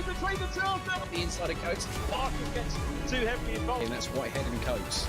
Between the two of them, the inside of Coates, Parker gets too heavily involved, and that's Whitehead and Coates.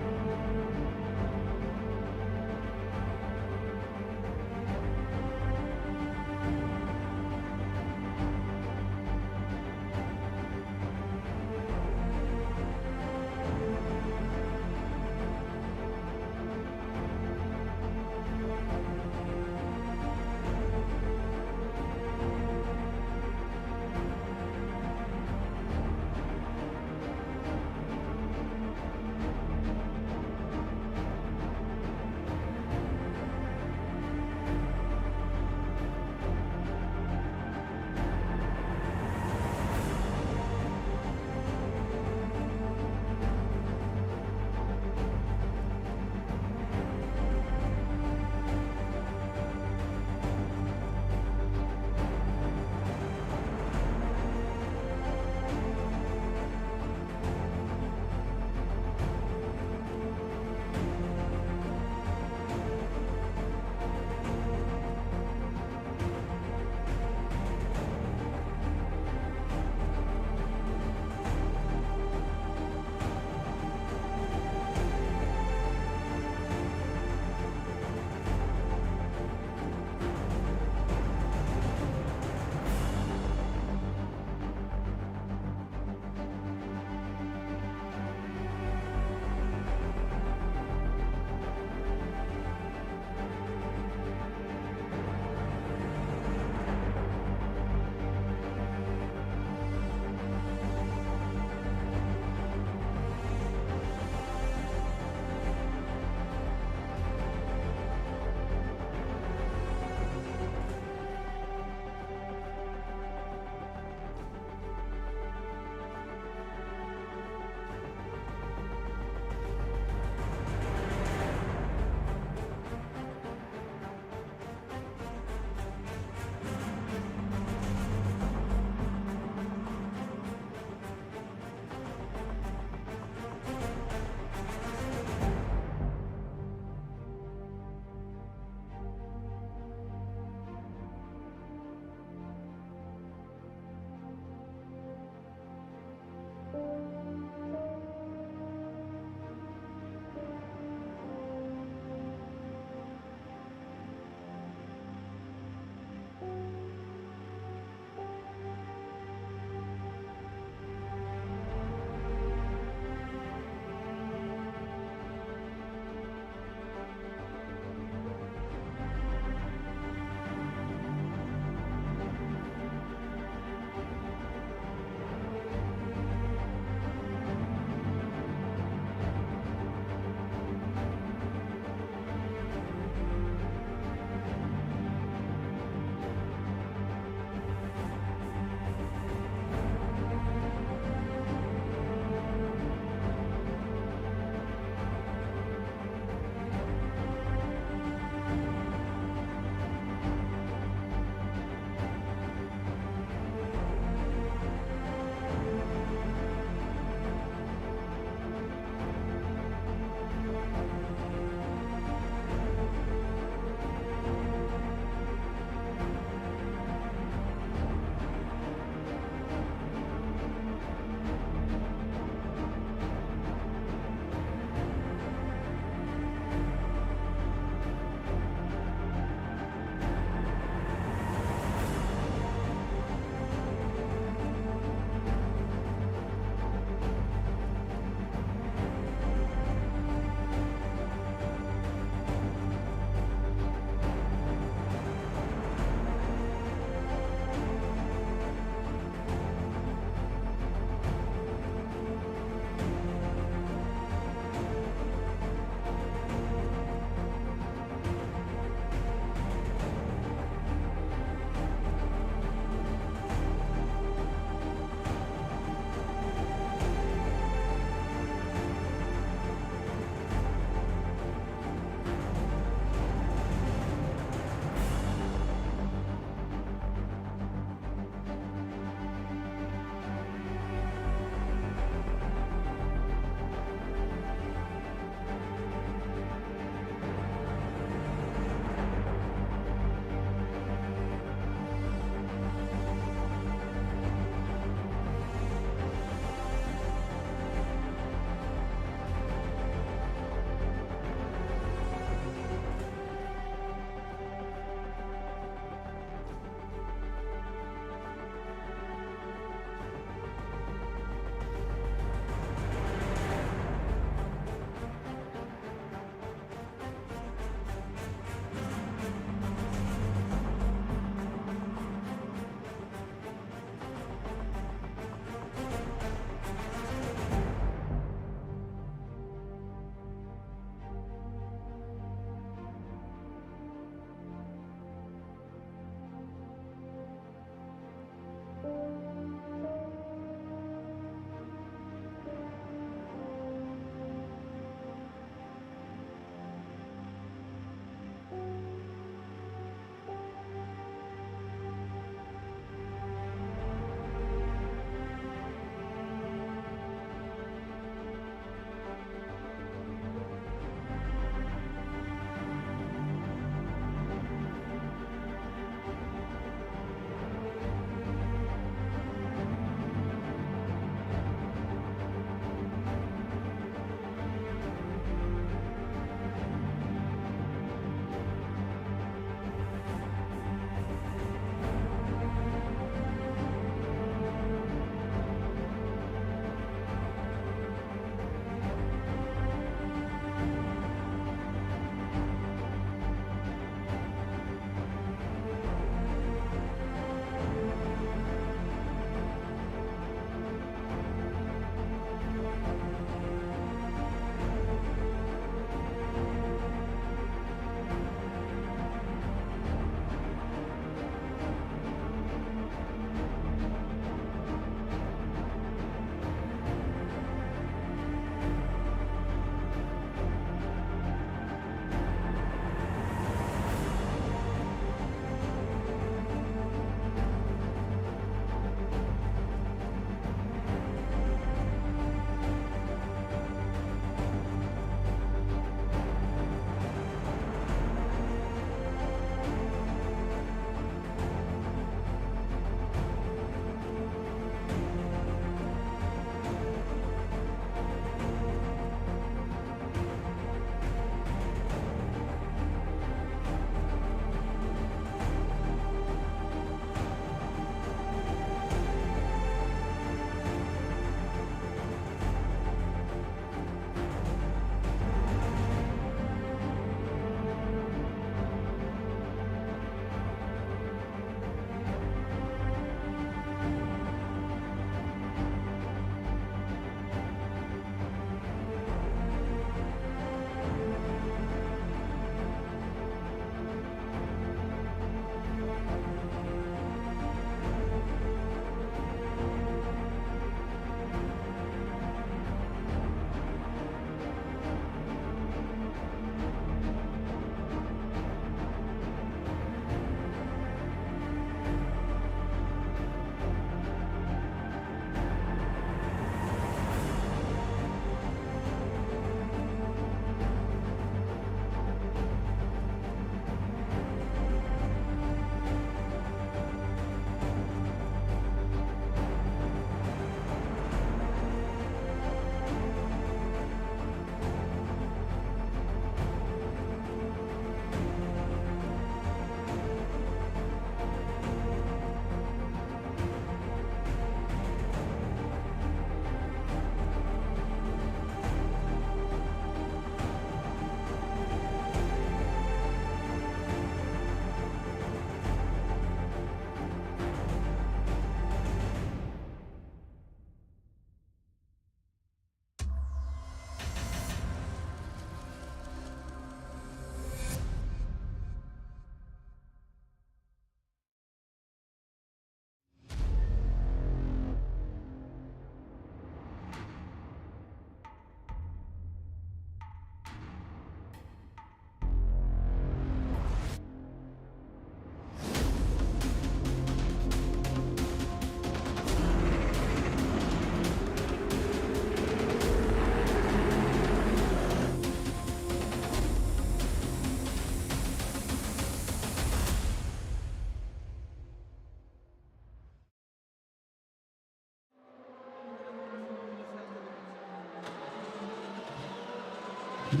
Good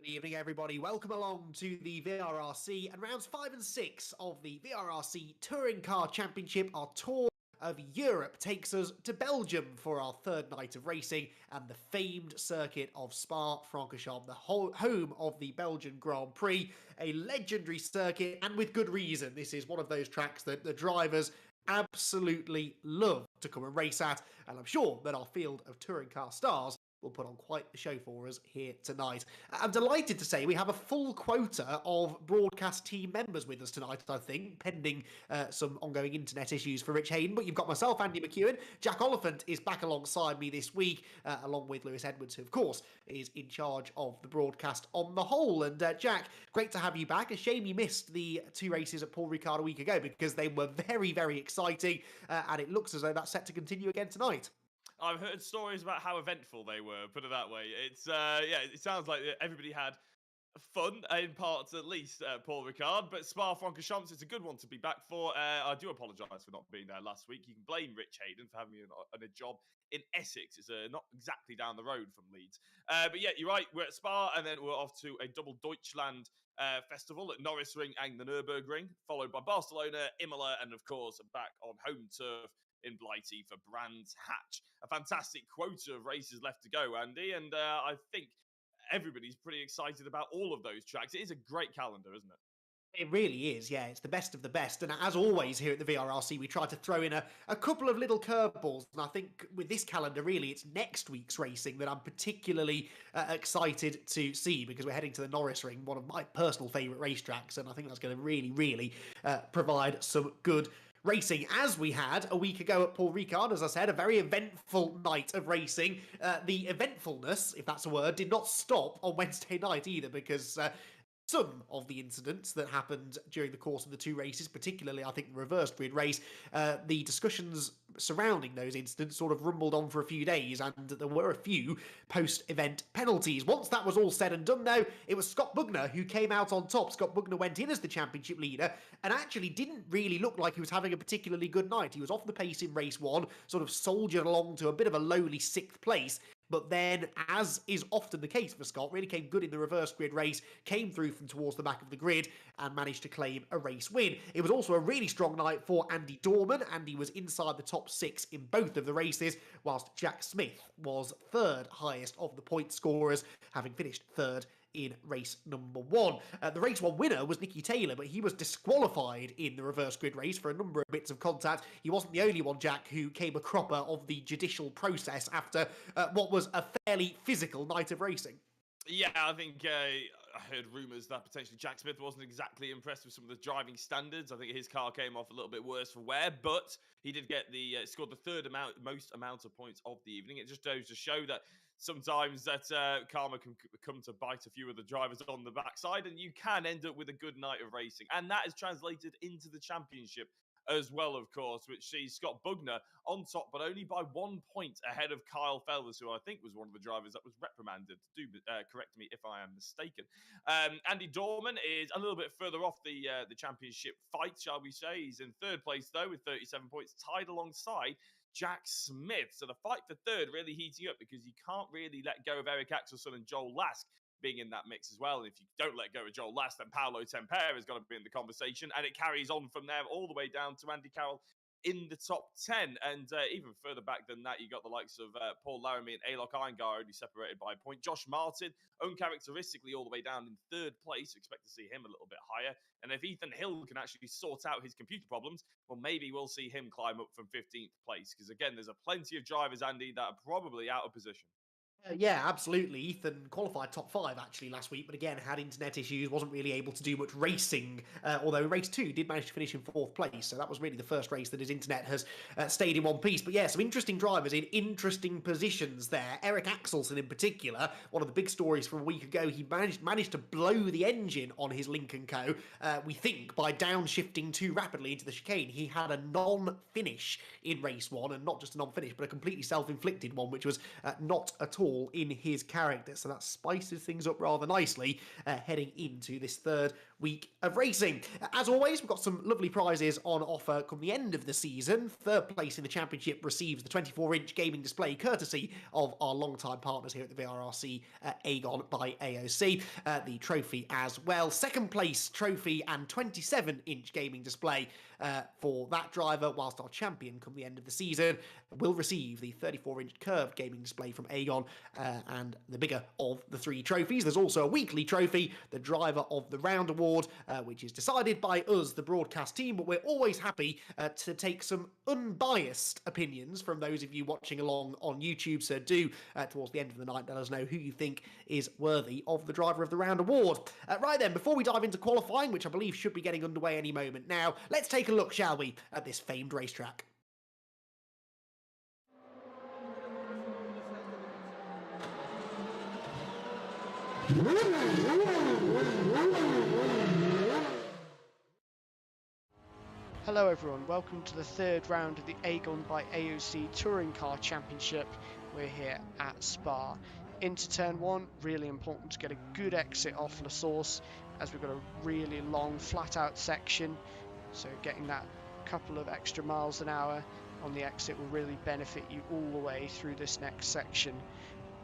evening, everybody. Welcome along to the VRRC and rounds 5 and 6 of the VRRC Touring Car Championship. Our tour of Europe takes us to Belgium for our third night of racing and the famed circuit of Spa-Francorchamps, the home of the Belgian Grand Prix, a legendary circuit, and with good reason. This is one of those tracks that the drivers absolutely love to come and race at, and I'm sure that our field of touring car stars will put on quite the show for us here tonight. I'm delighted to say we have a full quota of broadcast team members with us tonight, I think, pending some ongoing internet issues for Rich Hayden. But you've got myself, Andy McEwan. Jack Oliphant is back alongside me this week, along with Lewis Edwards, who, of course, is in charge of the broadcast on the whole. And Jack, great to have you back. A shame you missed the 2 races at Paul Ricard a week ago because they were very, very exciting, and it looks as though that's set to continue again tonight. I've heard stories about how eventful they were, put it that way. It's, it sounds like everybody had fun, in parts at least, Paul Ricard, but Spa-Francorchamps, it's a good one to be back for. I do apologise for not being there last week. You can blame Rich Hayden for having me on a job in Essex. It's not exactly down the road from Leeds. But yeah, you're right, we're at Spa, and then we're off to a double Deutschland festival at Norris Ring and the Nürburgring, followed by Barcelona, Imola, and of course, back on home turf in Blighty for Brands Hatch. A fantastic quota of races left to go, Andy, and I think everybody's pretty excited about all of those tracks. It is a great calendar, isn't it? It really is, yeah. It's the best of the best. And as always here at the VRRC, we try to throw in a couple of little curveballs. And I think with this calendar, really, it's next week's racing that I'm particularly excited to see, because we're heading to the Norris Ring, one of my personal favourite racetracks. And I think that's going to really, really provide some good racing, as we had a week ago at Paul Ricard. As I said, a very eventful night of racing. The eventfulness, if that's a word, did not stop on Wednesday night either, because some of the incidents that happened during the course of the 2 races, particularly I think the reverse grid race, the discussions surrounding those incidents sort of rumbled on for a few days, and there were a few post-event penalties. Once that was all said and done, though, it was Scott Bugner who came out on top. Scott Bugner went in as the championship leader and actually didn't really look like he was having a particularly good night. He was off the pace in race 1, sort of soldiered along to a bit of a lowly 6th place, but then, as is often the case for Scott, really came good in the reverse grid race, came through from towards the back of the grid, and managed to claim a race win. It was also a really strong night for Andy Dorman. Andy was inside the top 6 in both of the races, whilst Jack Smith was 3rd highest of the point scorers, having finished 3rd in race number 1. The race 1 winner was Nicky Taylor, but he was disqualified in the reverse grid race for a number of bits of contact. He wasn't the only one, Jack, who came a cropper of the judicial process after what was a fairly physical night of racing. Yeah, I think I heard rumours that potentially Jack Smith wasn't exactly impressed with some of the driving standards. I think his car came off a little bit worse for wear, but he did get scored the 3rd most amount of points of the evening. It just goes to show that sometimes that karma can come to bite a few of the drivers on the backside, and you can end up with a good night of racing. And that is translated into the championship as well, of course, which sees Scott Bugner on top, but only by 1 point ahead of Kyle Felthers, who I think was one of the drivers that was reprimanded. Do correct me if I am mistaken. Andy Dorman is a little bit further off the championship fight, shall we say. He's in 3rd place, though, with 37 points, tied alongside Jack Smith. So the fight for 3rd really heating up, because you can't really let go of Eric Axelson and Joel Lask being in that mix as well. And if you don't let go of Joel Lask, then Paolo Tempera is going to be in the conversation, and it carries on from there all the way down to Andy Carroll in the top 10. And even further back than that, you got the likes of Paul Laramie and Alok Iyengar only separated by a point. Josh Martin, uncharacteristically all the way down in 3rd place. Expect to see him a little bit higher. And if Ethan Hill can actually sort out his computer problems, well, maybe we'll see him climb up from 15th place. Because again, there's plenty of drivers, Andy, that are probably out of position. Yeah, absolutely. Ethan qualified top 5 actually last week, but again had internet issues, wasn't really able to do much racing, although in race 2 did manage to finish in 4th place, so that was really the first race that his internet has stayed in one piece. But yeah, some interesting drivers in interesting positions there. Eric Axelson in particular, one of the big stories from a week ago, he managed to blow the engine on his Lincoln Co, we think, by downshifting too rapidly into the chicane. He had a non-finish in race 1, and not just a non-finish, but a completely self-inflicted one, which was not at all all in his character. So that spices things up rather nicely heading into this third week of racing. As always, we've got some lovely prizes on offer come the end of the season. Third place in the championship receives the 24-inch gaming display courtesy of our longtime partners here at the VRRC, Aegon by AOC. The trophy as well. Second place trophy and 27-inch gaming display for that driver, whilst our champion come the end of the season will receive the 34-inch curved gaming display from Aegon and the bigger of the three trophies. There's also a weekly trophy, the Driver of the Round Award, which is decided by us, the broadcast team, but we're always happy to take some unbiased opinions from those of you watching along on YouTube. So do, towards the end of the night, let us know who you think is worthy of the Driver of the Round Award. Right then, before we dive into qualifying, which I believe should be getting underway any moment now, let's take a look, shall we, at this famed racetrack. Hello everyone, welcome to the third round of the Aegon by AOC Touring Car Championship. We're here at Spa. Into turn one, really important to get a good exit off La Source, as we've got a really long flat out section, so getting that couple of extra miles an hour on the exit will really benefit you all the way through this next section.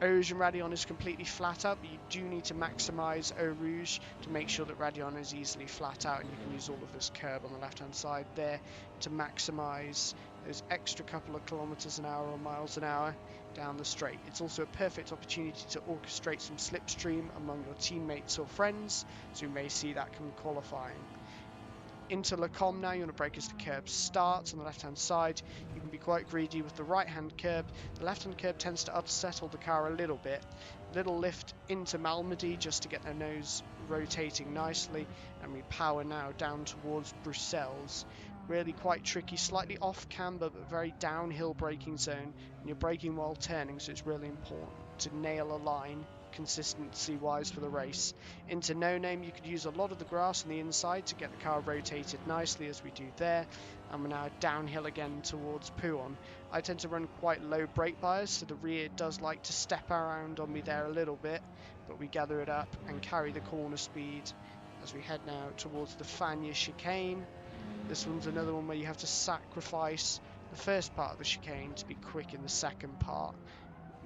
Eau Rouge and Radion is completely flat out, but you do need to maximise Eau Rouge to make sure that Radion is easily flat out, and you can use all of this curb on the left hand side there to maximise those extra couple of kilometres an hour or miles an hour down the straight. It's also a perfect opportunity to orchestrate some slipstream among your teammates or friends, so you may see that come qualifying. Into Le Com now, you want to brake as the curb starts on the left hand side. You can be quite greedy with the right hand curb. The left hand curb tends to unsettle the car a little bit. Little lift into Malmedy just to get their nose rotating nicely, and we power now down towards Bruxelles. Really quite tricky, slightly off camber but very downhill braking zone, and you're braking while turning, so it's really important to nail a line consistency wise for the race. Into No Name, you could use a lot of the grass on the inside to get the car rotated nicely, as we do there, and we're now downhill again towards Pouon. I tend to run quite low brake bias, so the rear does like to step around on me there a little bit, but we gather it up and carry the corner speed as we head now towards the Fagnes chicane. This one's another one where you have to sacrifice the first part of the chicane to be quick in the second part,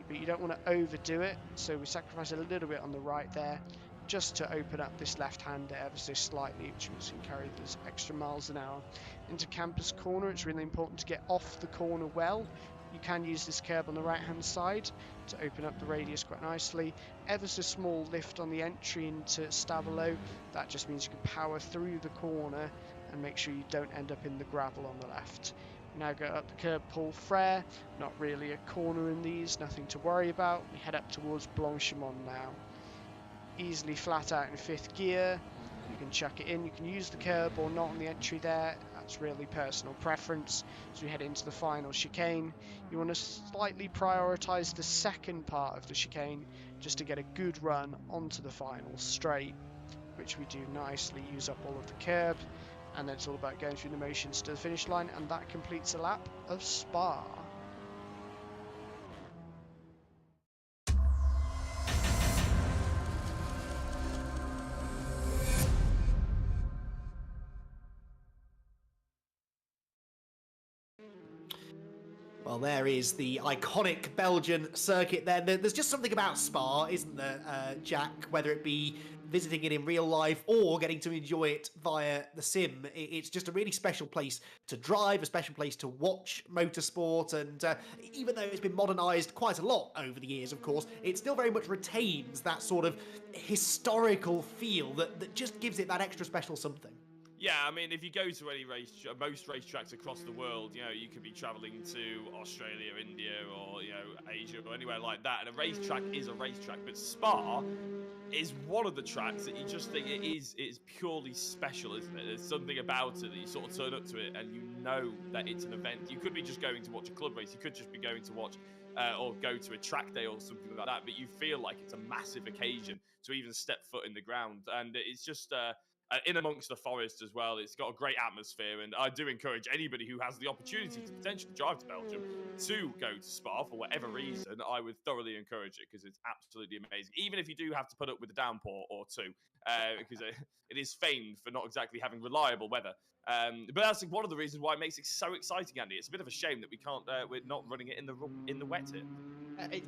but you don't want to overdo it, so we sacrifice a little bit on the right there just to open up this left hand ever so slightly, which means you can carry those extra miles an hour. Into Campus Corner, it's really important to get off the corner well. You can use this curb on the right hand side to open up the radius quite nicely. Ever so small lift on the entry into Stavelot, that just means you can power through the corner and make sure you don't end up in the gravel on the left. Now go up the curb Paul Frere, not really a corner in these, nothing to worry about. We head up towards Blanchimont now. Easily flat out in fifth gear, you can chuck it in, you can use the curb or not on the entry there, that's really personal preference. As we head into the final chicane, you want to slightly prioritise the second part of the chicane just to get a good run onto the final straight, which we do nicely, use up all of the curb. And then it's all about going through the motions to the finish line, and that completes a lap of Spa. Well, there is the iconic Belgian circuit there. There's just something about Spa, isn't there, Jack? Whether it be visiting it in real life or getting to enjoy it via the sim. It's just a really special place to drive, a special place to watch motorsport, and even though it's been modernised quite a lot over the years, of course, it still very much retains that sort of historical feel that just gives it that extra special something. Yeah, I mean, if you go to any most racetracks across the world, you know, you could be traveling to Australia, India, or, you know, Asia, or anywhere like that, and a racetrack is a racetrack. But Spa is one of the tracks that you just think it's purely special, isn't it? There's something about it that you sort of turn up to it and you know that it's an event. You could be just going to watch a club race. You could just be going to watch or go to a track day or something like that. But you feel like it's a massive occasion to even step foot in the ground, and it's just in amongst the forest as well. It's got a great atmosphere, and I do encourage anybody who has the opportunity to potentially drive to Belgium to go to Spa for whatever reason. I would thoroughly encourage it because it's absolutely amazing, even if you do have to put up with a downpour or two, because it is famed for not exactly having reliable weather. But that's one of the reasons why it makes it so exciting, Andy. It's a bit of a shame that we're not running it in the wet here.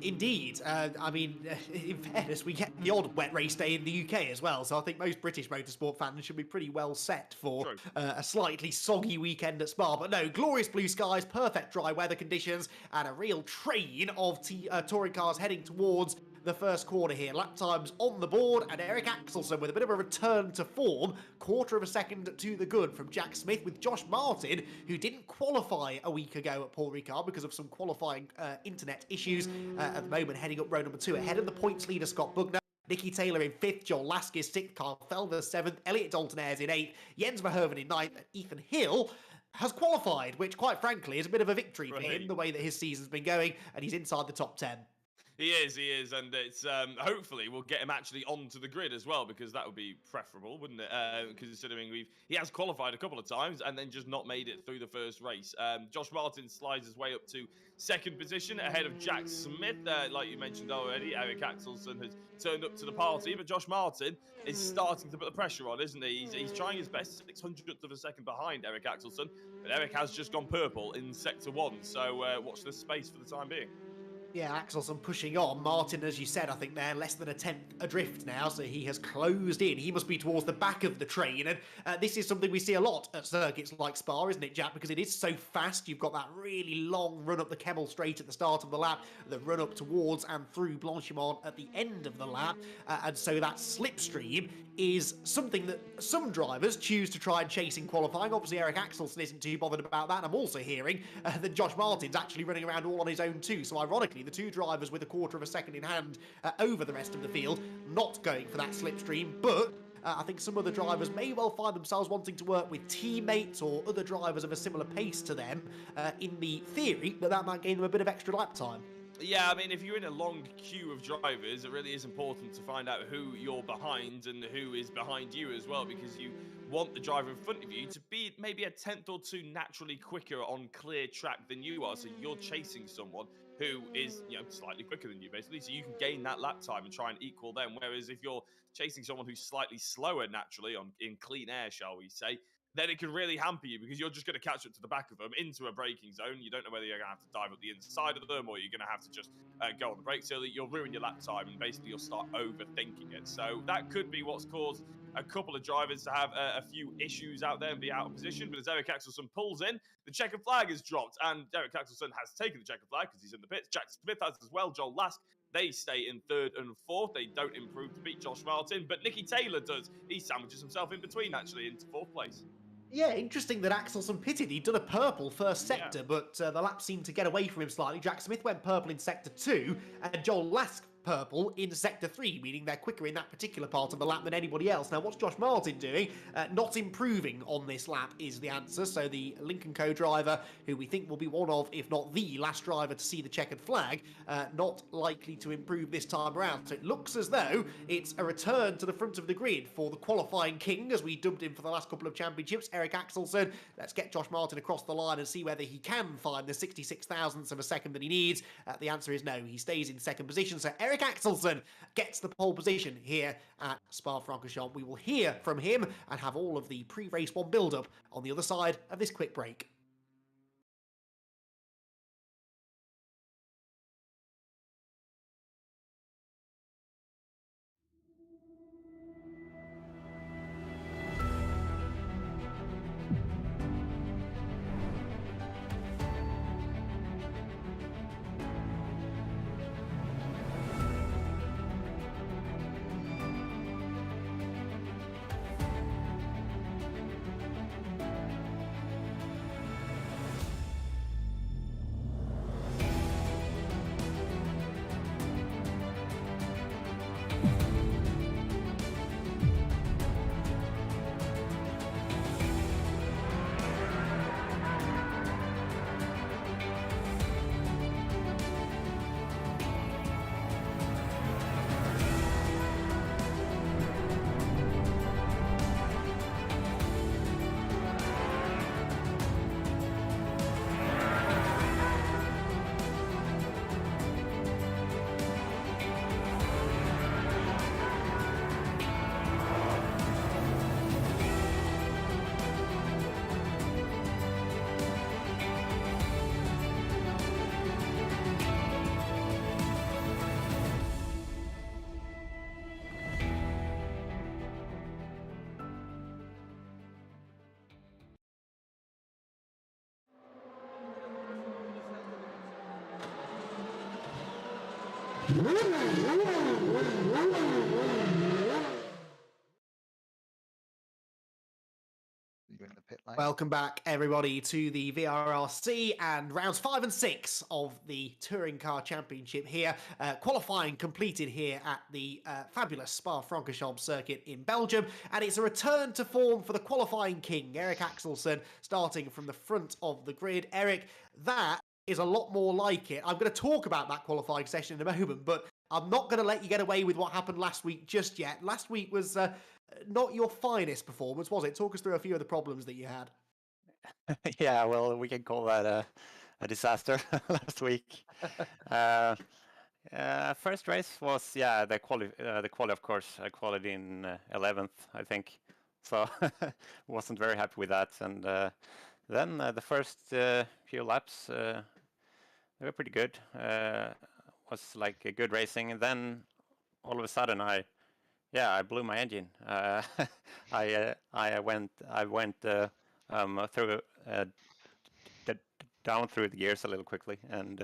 Indeed. I mean, in fairness, we get the odd wet race day in the UK as well, so I think most British motorsport fans should be pretty well set for a slightly soggy weekend at Spa. But no, glorious blue skies, perfect dry weather conditions, and a real train of touring cars heading towards the first corner here. Lap times on the board, and Eric Axelsen with a bit of a return to form, quarter of a second to the good from Jack Smith, with Josh Martin, who didn't qualify a week ago at Paul Ricard because of some qualifying internet issues, at the moment heading up row number 2 ahead of the points leader Scott Bugner. Nicky Taylor in 5th, Joel Laskis 6th, Carl Felder 7th, Elliot Dalton Ayres in 8th, Jens Verhoeven in 9th, and Ethan Hill has qualified, which quite frankly is a bit of a victory for him, the way that his season's been going, and he's inside the top 10. He is, and it's hopefully we'll get him actually onto the grid as well, because that would be preferable, wouldn't it? Considering he has qualified a couple of times and then just not made it through the first race. Josh Martin slides his way up to 2nd position ahead of Jack Smith. Like you mentioned already, Eric Axelsen has turned up to the party, but Josh Martin is starting to put the pressure on, isn't he? He's trying his best, 600th of a second behind Eric Axelsen, but Eric has just gone purple in Sector 1, so watch this space for the time being. Yeah, Axelsen pushing on. Martin, as you said, I think they're less than a 10th adrift now, so he has closed in. He must be towards the back of the train, and this is something we see a lot at circuits like Spa, isn't it, Jack? Because it is so fast. You've got that really long run up the Kemmel Straight at the start of the lap, the run up towards and through Blanchimont at the end of the lap, and so that slipstream is something that some drivers choose to try and chase in qualifying. Obviously, Eric Axelsen isn't too bothered about that, and I'm also hearing that Josh Martin's actually running around all on his own too, so ironically, the two drivers with a quarter of a second in hand over the rest of the field, not going for that slipstream, but I think some other drivers may well find themselves wanting to work with teammates or other drivers of a similar pace to them, in the theory that might gain them a bit of extra lap time. Yeah, I mean, if you're in a long queue of drivers, it really is important to find out who you're behind and who is behind you as well, because you want the driver in front of you to be maybe a 10th or 2 naturally quicker on clear track than you are, so you're chasing someone who is, slightly quicker than you, basically, so you can gain that lap time and try and equal them. Whereas if you're chasing someone who's slightly slower naturally in clean air, shall we say, then it can really hamper you, because you're just going to catch up to the back of them into a braking zone. You don't know whether you're going to have to dive up the inside of them or you're going to have to just go on the brakes early. You'll ruin your lap time and basically you'll start overthinking it. So that could be what's caused a couple of drivers to have a few issues out there and be out of position. But as Eric Axelsen pulls in, the checkered flag is dropped, and Eric Axelsen has taken the checkered flag because he's in the pits. Jack Smith has as well. Joel Lask, they stay in 3rd and 4th. They don't improve to beat Josh Martin, but Nicky Taylor does. He sandwiches himself in between, actually, into 4th place. Yeah, interesting that Axelsen pitted. He'd done a purple first sector, but the lap seemed to get away from him slightly. Jack Smith went purple in Sector 2, and Joel Lask purple in Sector 3, meaning they're quicker in that particular part of the lap than anybody else. Now, what's Josh Martin doing? Not improving on this lap is the answer. So the Lincoln Co driver, who we think will be one of, if not the last driver to see the checkered flag, not likely to improve this time around. So it looks as though it's a return to the front of the grid for the qualifying king, as we dubbed him for the last couple of championships, Eric Axelsen. Let's get Josh Martin across the line and see whether he can find the 66 thousandths of a second that he needs. The answer is no. He stays in 2nd position. So Eric Axelsen gets the pole position here at Spa-Francorchamps. We will hear from him and have all of the pre-race 1 build-up on the other side of this quick break. You're in the pit lane. Welcome back, everybody, to the VRRC and rounds 5 and 6 of the Touring Car Championship here. Qualifying completed here at the fabulous Spa-Francorchamps circuit in Belgium. And it's a return to form for the qualifying king, Eric Axelsen, starting from the front of the grid. Eric, that is a lot more like it. I'm going to talk about that qualifying session in a moment, but I'm not going to let you get away with what happened last week just yet. Last week was not your finest performance, was it? Talk us through a few of the problems that you had. Yeah, well, we can call that a disaster last week. First race was the quali of course. I qualified in 11th, I think. So wasn't very happy with that. And then the first few laps they were pretty good. Was like a good racing, and then all of a sudden I blew my engine. I went through down through the gears a little quickly, and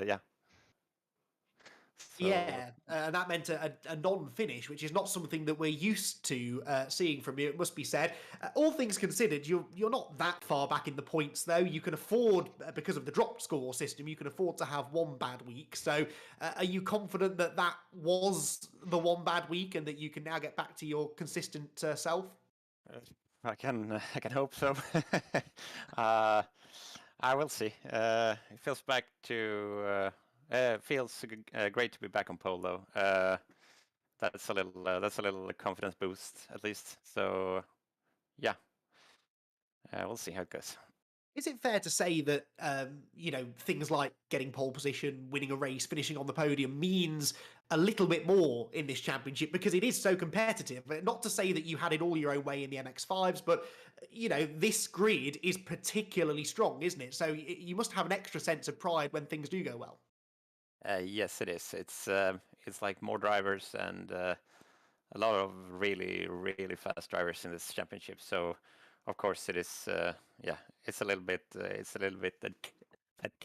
So, Yeah, that meant a non-finish, which is not something that we're used to seeing from you, it must be said. All things considered, you're not that far back in the points, though. You can afford, because of the drop score system, you can afford to have one bad week. So are you confident that that was the one bad week and that you can now get back to your consistent self? I can hope so. I will see. It feels back to feels great to be back on pole, though. That's a little confidence boost at least. So yeah, we'll see how it goes. Is it fair to say that, things like getting pole position, winning a race, finishing on the podium means a little bit more in this championship because it is so competitive? Not to say that you had it all your own way in the MX-5s, but, this grid is particularly strong, isn't it? So you must have an extra sense of pride when things do go well. Yes, it is. It's like more drivers and a lot of really, really fast drivers in this championship. So, of course, it is. It's a little bit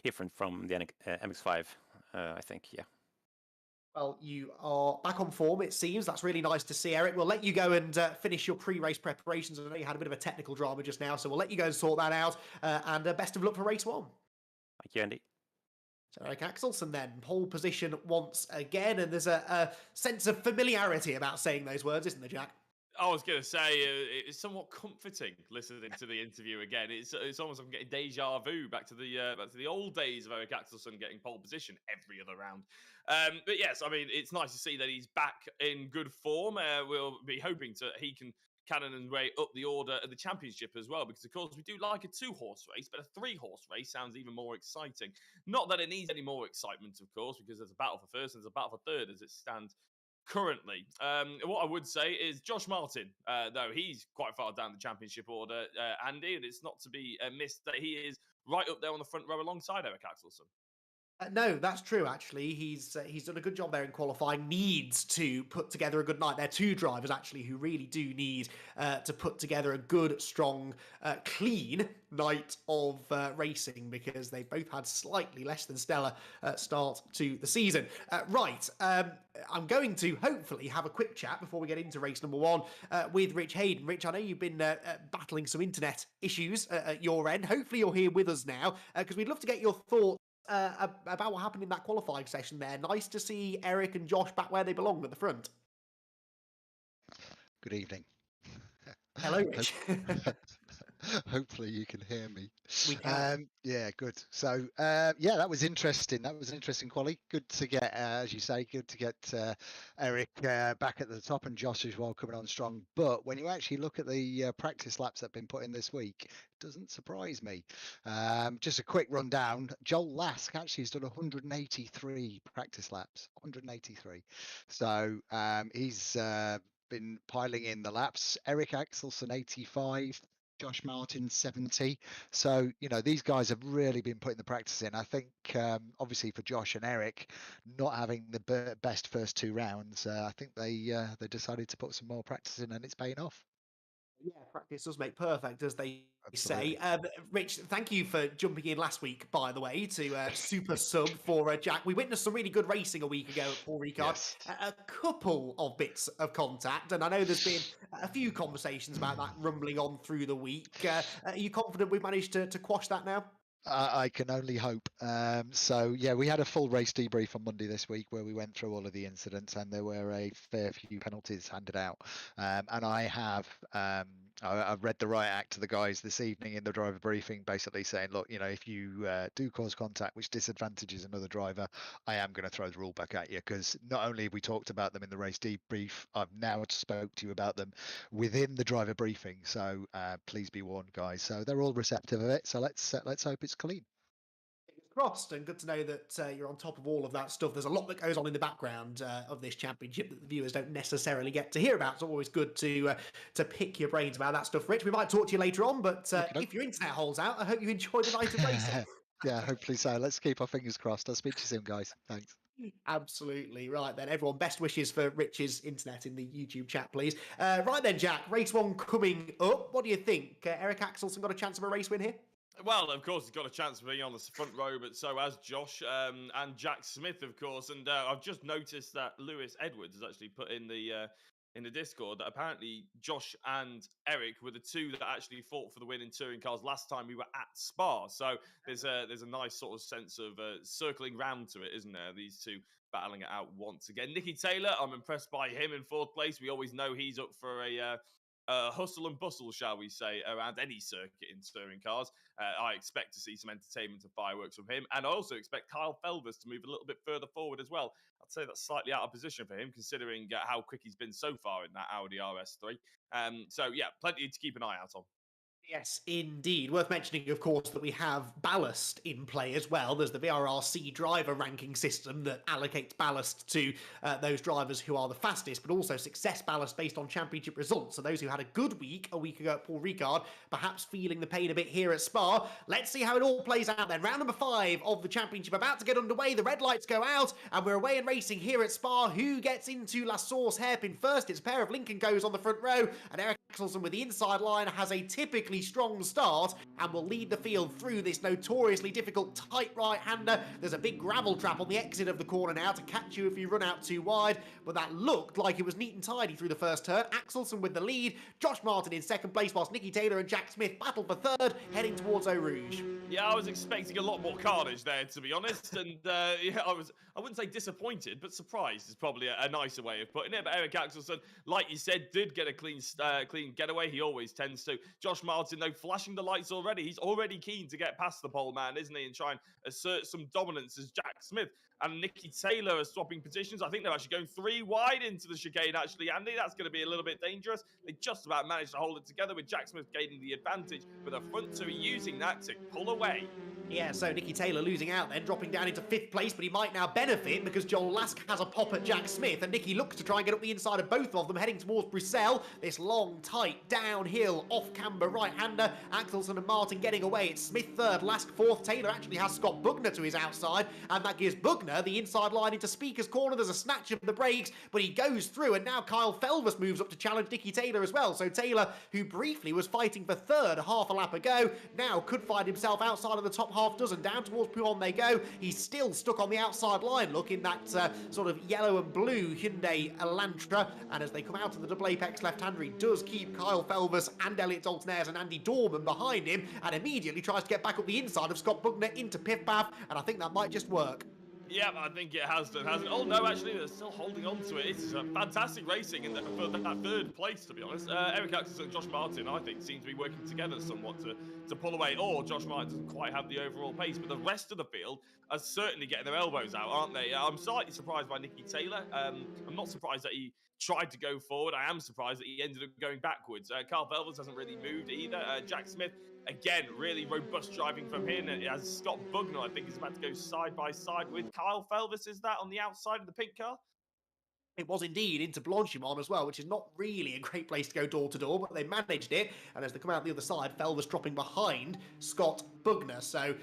different from the MX-5. I think. Yeah. Well, you are back on form, it seems. That's really nice to see, Eric. We'll let you go and finish your pre-race preparations. I know you had a bit of a technical drama just now, so we'll let you go and sort that out. And best of luck for race 1. Thank you, Andy. So Eric Axelsen then, pole position once again, and there's a sense of familiarity about saying those words, isn't there, Jack? I was going to say it's somewhat comforting listening to the interview again. It's almost like I'm getting deja vu back to the old days of Eric Axelsen getting pole position every other round. But yes, I mean it's nice to see that he's back in good form. We'll be hoping he can cannon and way up the order of the championship as well, because of course we do like a 2-horse race, but a 3-horse race sounds even more exciting. Not that it needs any more excitement, of course, because there's a battle for first and there's a battle for third as it stands currently. What I would say is Josh Martin, though he's quite far down the championship order, Andy, and it's not to be missed that he is right up there on the front row alongside Eric Axelsen. No, that's true, actually. He's done a good job there in qualifying. Needs to put together a good night. They're two drivers, actually, who really do need to put together a good, strong, clean night of racing, because they both had slightly less than stellar start to the season. Right, I'm going to hopefully have a quick chat before we get into race number 1 with Rich Hayden. Rich, I know you've been battling some internet issues at your end. Hopefully you're here with us now, because we'd love to get your thoughts about what happened in that qualifying session there. Nice to see Eric and Josh back where they belong at the front. Good evening. Hello, Rich. Hopefully you can hear me. We can. Yeah, good. So, that was interesting. That was an interesting quali. Good to get, as you say, good to get Eric back at the top and Josh as well coming on strong. But when you actually look at the practice laps that have been put in this week, it doesn't surprise me. Just a quick rundown. Joel Lask actually has done 183 practice laps, 183. So he's been piling in the laps. Eric Axelsen 85. Josh Martin 70. So, these guys have really been putting the practice in. I think, obviously for Josh and Eric, not having the best first 2 rounds, I think they decided to put some more practice in and it's paying off. Yeah, practice does make perfect, as they Absolutely. say. Rich, thank you for jumping in last week, by the way, to super sub for Jack. We witnessed some really good racing a week ago at Paul Ricard. Yes. A couple of bits of contact, and I know there's been a few conversations about that rumbling on through the week. Are you confident we've managed to quash that now? I can only hope. So yeah, we had a full race debrief on Monday this week where we went through all of the incidents, and there were a fair few penalties handed out. And I've read the riot act to the guys this evening in the driver briefing, basically saying, look, if you do cause contact which disadvantages another driver, I am going to throw the rule back at you, because not only have we talked about them in the race debrief, I've now spoke to you about them within the driver briefing. So please be warned, guys. So they're all receptive of it. So let's hope it's clean. Fingers crossed, and good to know that you're on top of all of that stuff. There's a lot that goes on in the background of this championship that the viewers don't necessarily get to hear about. It's always good to pick your brains about that stuff. Rich, we might talk to you later on, but if your internet holds out, I hope you enjoy the night of racing. Yeah, hopefully so. Let's keep our fingers crossed. I'll speak to you soon, guys. Thanks. Absolutely. Right then, everyone, best wishes for Rich's internet in the YouTube chat, please. Right then, Jack, race one coming up. What do you think? Eric Axelson got a chance of a race win here? Well, of course, he's got a chance of being on the front row, but so has Josh and Jack Smith, of course. And I've just noticed that Lewis Edwards has actually put in the Discord that apparently Josh and Eric were the two that actually fought for the win in touring cars last time we were at Spa. So there's a nice sort of sense of circling round to it, isn't there? These two battling it out once again. Nicky Taylor, I'm impressed by him in fourth place. We always know he's up for a hustle and bustle, shall we say, around any circuit in touring cars. I expect to see some entertainment and fireworks from him. And I also expect Kyle Felvers to move a little bit further forward as well. I'd say that's slightly out of position for him, considering how quick he's been so far in that Audi RS3. So, yeah, plenty to keep an eye out on. Yes, indeed. Worth mentioning, of course, that we have ballast in play as well. There's the VRRC driver ranking system that allocates ballast to those drivers who are the fastest, but also success ballast based on championship results. So those who had a good week a week ago at Paul Ricard, perhaps feeling the pain a bit here at Spa. Let's see how it all plays out then. Round number 5 of the championship about to get underway. The red lights go out, and we're away and racing here at Spa. Who gets into La Source hairpin first? It's a pair of Lincoln goes on the front row, and Eric Axelson with the inside line has a typically strong start and will lead the field through this notoriously difficult tight right-hander. There's a big gravel trap on the exit of the corner now to catch you if you run out too wide, but that looked like it was neat and tidy through the first turn. Axelson with the lead, Josh Martin in second place, whilst Nicky Taylor and Jack Smith battle for third, heading towards Eau Rouge. Yeah, I was expecting a lot more carnage there, to be honest, and yeah, I wouldn't say disappointed, but surprised is probably a nicer way of putting it. But Eric Axelson, like you said, did get a clean getaway. He always tends to. Josh Martin, though, flashing the lights already. He's already keen to get past the pole man, isn't he, and try and assert some dominance as Jack Smith and Nicky Taylor are swapping positions. I think they're actually going 3 wide into the chicane, actually, Andy. That's going to be a little bit dangerous. They just about managed to hold it together with Jack Smith gaining the advantage, but the front two are using that to pull away. Yeah, so Nicky Taylor losing out then, dropping down into 5th place, but he might now benefit because Joel Lask has a pop at Jack Smith, and Nicky looks to try and get up the inside of both of them, heading towards Bruxelles. This long, tight, downhill, off-camber right-hander. Axelson and Martin getting away. It's Smith 3rd, Lask 4th. Taylor actually has Scott Bugner to his outside, and that gives Bugner the inside line into Speaker's corner. There's a snatch of the brakes, but he goes through, and now Kyle Felvers moves up to challenge Nicky Taylor as well. So Taylor, who briefly was fighting for 3rd half a lap ago, now could find himself outside of the top half dozen. Down towards Pouhon they go. He's still stuck on the outside line. Look, in that sort of yellow and blue Hyundai Elantra. And as they come out of the double apex left-hander, he does keep Kyle Felvers and Elliot Daltonaires and Andy Dorman behind him, and immediately tries to get back up the inside of Scott Bugner into Piff Paff, and I think that might just work. Yeah, I think it has done, hasn't it? Oh, no, actually, they're still holding on to it. It's fantastic racing for that 3rd place, to be honest. Eric Axelson and Josh Martin, I think, seem to be working together somewhat to pull away. Or Josh Martin doesn't quite have the overall pace, but the rest of the field are certainly getting their elbows out, aren't they? I'm slightly surprised by Nicky Taylor. I'm not surprised that he tried to go forward. I am surprised that he ended up going backwards. Carl Felvers hasn't really moved either. Jack Smith, again, really robust driving from him. As Scott Bugner, I think, is about to go side by side with Kyle Felvers. Is that on the outside of the pink car? It was indeed into Blanchimont as well, which is not really a great place to go door to door, but they managed it. And as they come out the other side, Felvers dropping behind Scott Bugner. So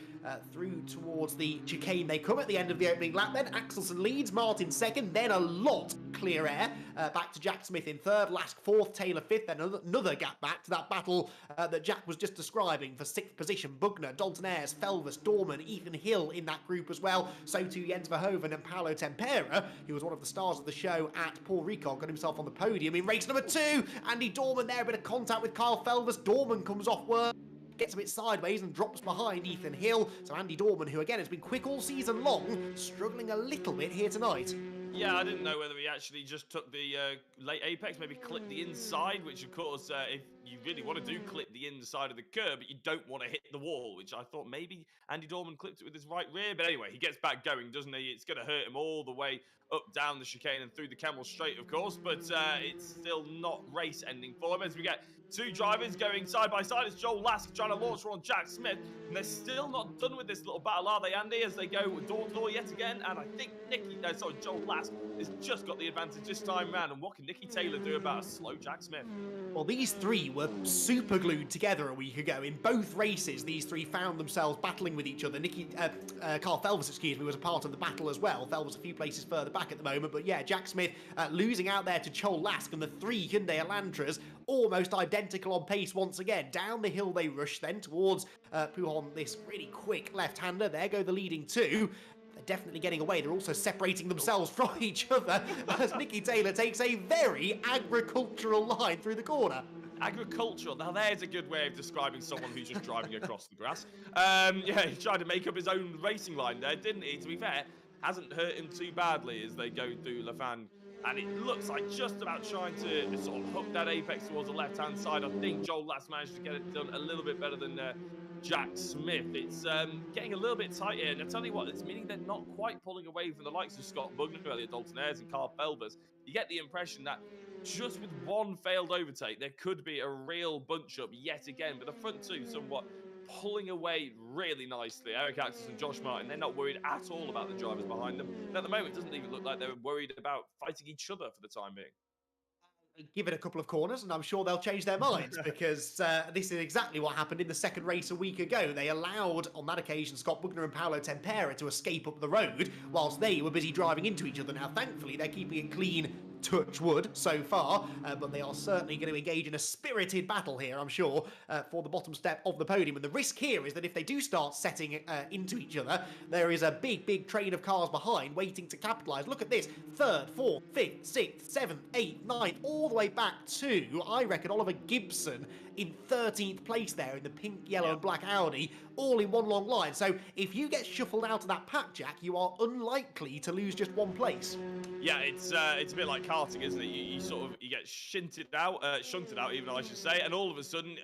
through towards the chicane they come at the end of the opening lap. Then Axelsen leads, Martin second, then a lot clear air back to Jack Smith in third, Lask fourth, Taylor fifth, then another gap back to that battle that Jack was just describing for sixth position. Bugner, Dalton Ayres, Felvers, Dorman, Ethan Hill in that group as well. So too Jens Verhoeven and Paolo Tempera, who was one of the stars of the show at Paul Ricard, got himself on the podium in race number 2. Andy Dorman there, a bit of contact with Kyle Felvers. Dorman comes off work, gets a bit sideways and drops behind Ethan Hill. So Andy Dorman, who again has been quick all season long, struggling a little bit here tonight. Yeah, I didn't know whether he actually just took the late apex, maybe clipped the inside, which of course, if you really want to do clip the inside of the curb, but you don't want to hit the wall, which I thought maybe Andy Dorman clipped it with his right rear. But anyway, he gets back going, doesn't he? It's going to hurt him all the way up, down the chicane and through the Camel Straight, of course, but it's still not race ending for him as we get two drivers going side by side. It's Joel Lask trying to launch one on Jack Smith, and they're still not done with this little battle, are they, Andy, as they go door to door yet again? And I think Joel Lask has just got the advantage this time round. And what can Nicky Taylor do about a slow Jack Smith? Well, these three were super glued together a week ago. In both races, these three found themselves battling with each other. Carl Felvers, was a part of the battle as well. Felvers a few places further back at the moment. But yeah, Jack Smith losing out there to Joel Lask, and the three Hyundai Elantras almost identical on pace once again. Down the hill they rush then towards Pouhon, this really quick left-hander. There go the leading two. They're definitely getting away. They're also separating themselves from each other as Nicky Taylor takes a very agricultural line through the corner. Agricultural. Now, there's a good way of describing someone who's just driving across the grass. Yeah, he tried to make up his own racing line there, didn't he? To be fair, hasn't hurt him too badly as they go through Lafan. And it looks like just about trying to sort of hook that apex towards the left-hand side. I think Joel Lask managed to get it done a little bit better than Jack Smith. It's getting a little bit tight here. And I tell you what, it's meaning they're not quite pulling away from the likes of Scott Bugner, Elliot Dalton Ayres and Carl Felvers. You get the impression that just with one failed overtake, there could be a real bunch-up yet again. But the front two somewhat pulling away really nicely. Eric Axels and Josh Martin, they're not worried at all about the drivers behind them. And at the moment, it doesn't even look like they're worried about fighting each other for the time being. Give it a couple of corners and I'm sure they'll change their minds because this is exactly what happened in the second race a week ago. They allowed, on that occasion, Scott Bugner and Paolo Tempera to escape up the road whilst they were busy driving into each other. Now, thankfully, they're keeping it clean, touch wood, so far, but they are certainly going to engage in a spirited battle here, I'm sure, for the bottom step of the podium. And the risk here is that if they do start setting into each other, there is a big train of cars behind waiting to capitalise. Look at this, 3rd, 4th, 5th, 6th, 7th, 8th, 9th, all the way back to, I reckon, Oliver Gibson in 13th place there in the pink, yellow and black Audi, all in one long line. So if you get shuffled out of that pack, Jack, you are unlikely to lose just one place. Yeah, it's a bit like karting, isn't it? You get shunted out, even I should say, and all of a sudden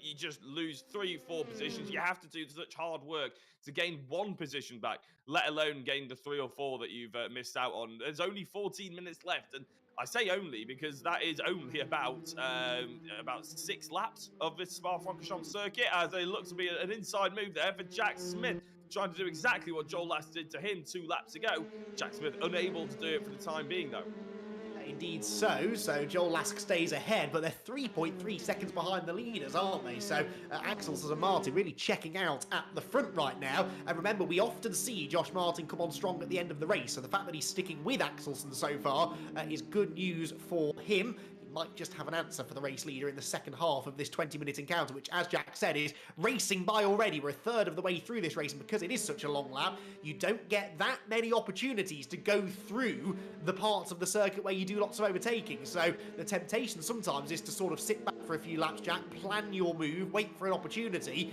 you just lose 3-4 positions. You have to do such hard work to gain one position back, let alone gain the 3 or 4 that you've missed out on. There's only 14 minutes left, and I say only because that is only about 6 laps of this Spa-Francorchamps circuit, as there looks to be an inside move there for Jack Smith, trying to do exactly what Joel Lask did to him 2 laps ago. Jack Smith unable to do it for the time being, though. Indeed so Joel Lask stays ahead, but they're 3.3 seconds behind the leaders, aren't they? So Axels and Martin really checking out at the front right now. And remember, we often see Josh Martin come on strong at the end of the race, so the fact that he's sticking with Axelsen so far is good news for him. Might just have an answer for the race leader in the second half of this 20-minute encounter, which, as Jack said, is racing by already. We're a third of the way through this race, and because it is such a long lap, you don't get that many opportunities to go through the parts of the circuit where you do lots of overtaking. So the temptation sometimes is to sort of sit back for a few laps, Jack, plan your move, wait for an opportunity,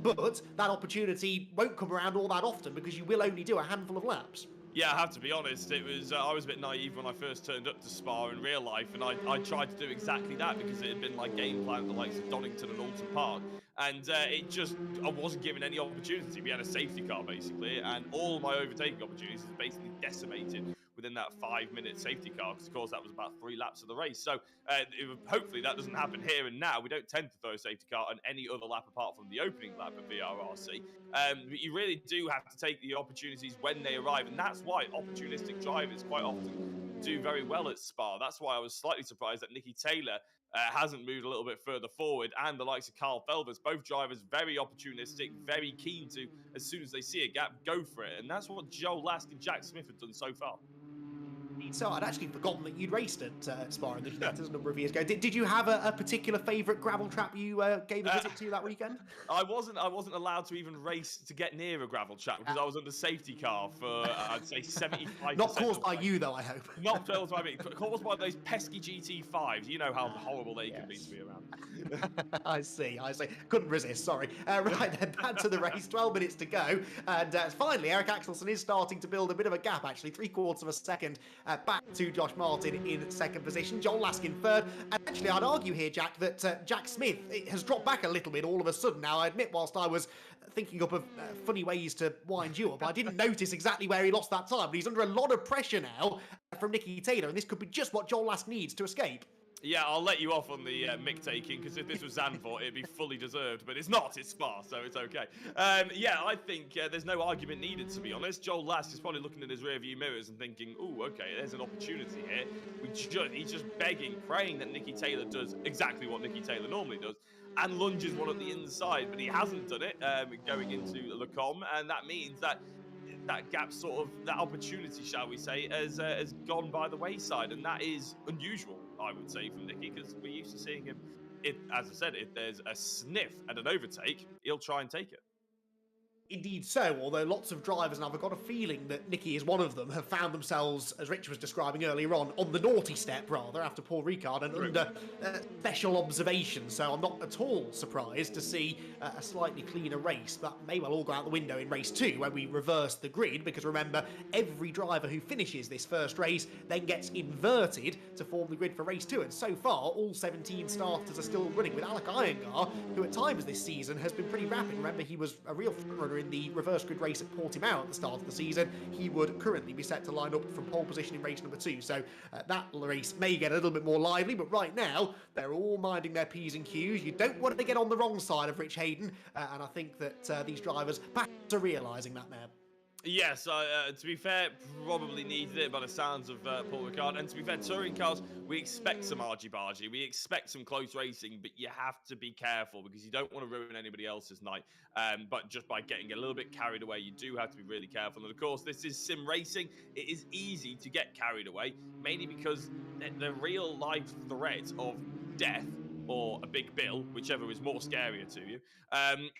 but that opportunity won't come around all that often because you will only do a handful of laps. Yeah, I have to be honest, it was I was a bit naive when I first turned up to Spa in real life, and I tried to do exactly that because it had been like game plan the likes of Donington and Alton Park, and I wasn't given any opportunity. We had a safety car basically, and all my overtaking opportunities were basically decimated within that 5-minute safety car, because of course that was about 3 laps of the race. So hopefully that doesn't happen here and now. We don't tend to throw a safety car on any other lap apart from the opening lap at VRRC. But you really do have to take the opportunities when they arrive, and that's why opportunistic drivers quite often do very well at Spa. That's why I was slightly surprised that Nicky Taylor hasn't moved a little bit further forward, and the likes of Carl Felvers, both drivers very opportunistic, very keen to, as soon as they see a gap, go for it. And that's what Joe Last and Jack Smith have done so far. So I'd actually forgotten that you'd raced at Spa in the Connectors a number of years ago. Did you have a particular favourite gravel trap you gave a visit to that weekend? I wasn't allowed to even race to get near a gravel trap because I was under safety car for I'd say 75%. Not caused by you though, I hope. Not caused by me. Caused by those pesky GT5s. You know how horrible they can be to be around. I see. Couldn't resist, sorry. Right then, back to the race, 12 minutes to go. And finally, Eric Axelsen is starting to build a bit of a gap, actually, 3/4 of a second back to Josh Martin in second position. John Laskin third. And actually, I'd argue here, Jack, that Jack Smith has dropped back a little bit all of a sudden. Now, I admit, whilst I was thinking up of funny ways to wind you up, I didn't notice exactly where he lost that time. But he's under a lot of pressure now from Nicky Taylor, and this could be just what Joel Lask needs to escape. Yeah, I'll let you off on the mick taking, because if this was Zandvoort, it'd be fully deserved, but it's not, it's Spa, so it's okay. Yeah, I think there's no argument needed, to be honest. Joel Last is probably looking in his rearview mirrors and thinking, ooh, okay, there's an opportunity here. He's just begging, praying that Nicky Taylor does exactly what Nicky Taylor normally does, and lunges one at the inside, but he hasn't done it going into Le Com, and that means that gap, sort of, that opportunity, shall we say, has gone by the wayside, and that is unusual, I would say, from Nicky, because we're used to seeing him, as I said, if there's a sniff at an overtake, he'll try and take it. Indeed so, although lots of drivers, and I've got a feeling that Nicky is one of them, have found themselves, as Rich was describing earlier on the naughty step, rather, after Paul Ricard, and under special observation. So I'm not at all surprised to see a slightly cleaner race. That may well all go out the window in race 2, where we reverse the grid, because remember, every driver who finishes this first race then gets inverted to form the grid for race 2. And so far, all 17 starters are still running, with Alec Iyengar, who at times this season has been pretty rapid. Remember, he was a real front-runner in the reverse grid race at Portimao at the start of the season. He would currently be set to line up from pole position in race number 2, so that race may get a little bit more lively, but right now they're all minding their P's and Q's. You don't want to get on the wrong side of Rich Hayden, and I think that these drivers perhaps are realising that now. Yes, to be fair, probably needed it by the sounds of Paul Ricard. And to be fair, touring cars, we expect some argy-bargy. We expect some close racing, but you have to be careful because you don't want to ruin anybody else's night. But just by getting a little bit carried away, you do have to be really careful. And of course, this is sim racing. It is easy to get carried away, mainly because the real-life threat of death or a big bill, whichever is more scarier to you,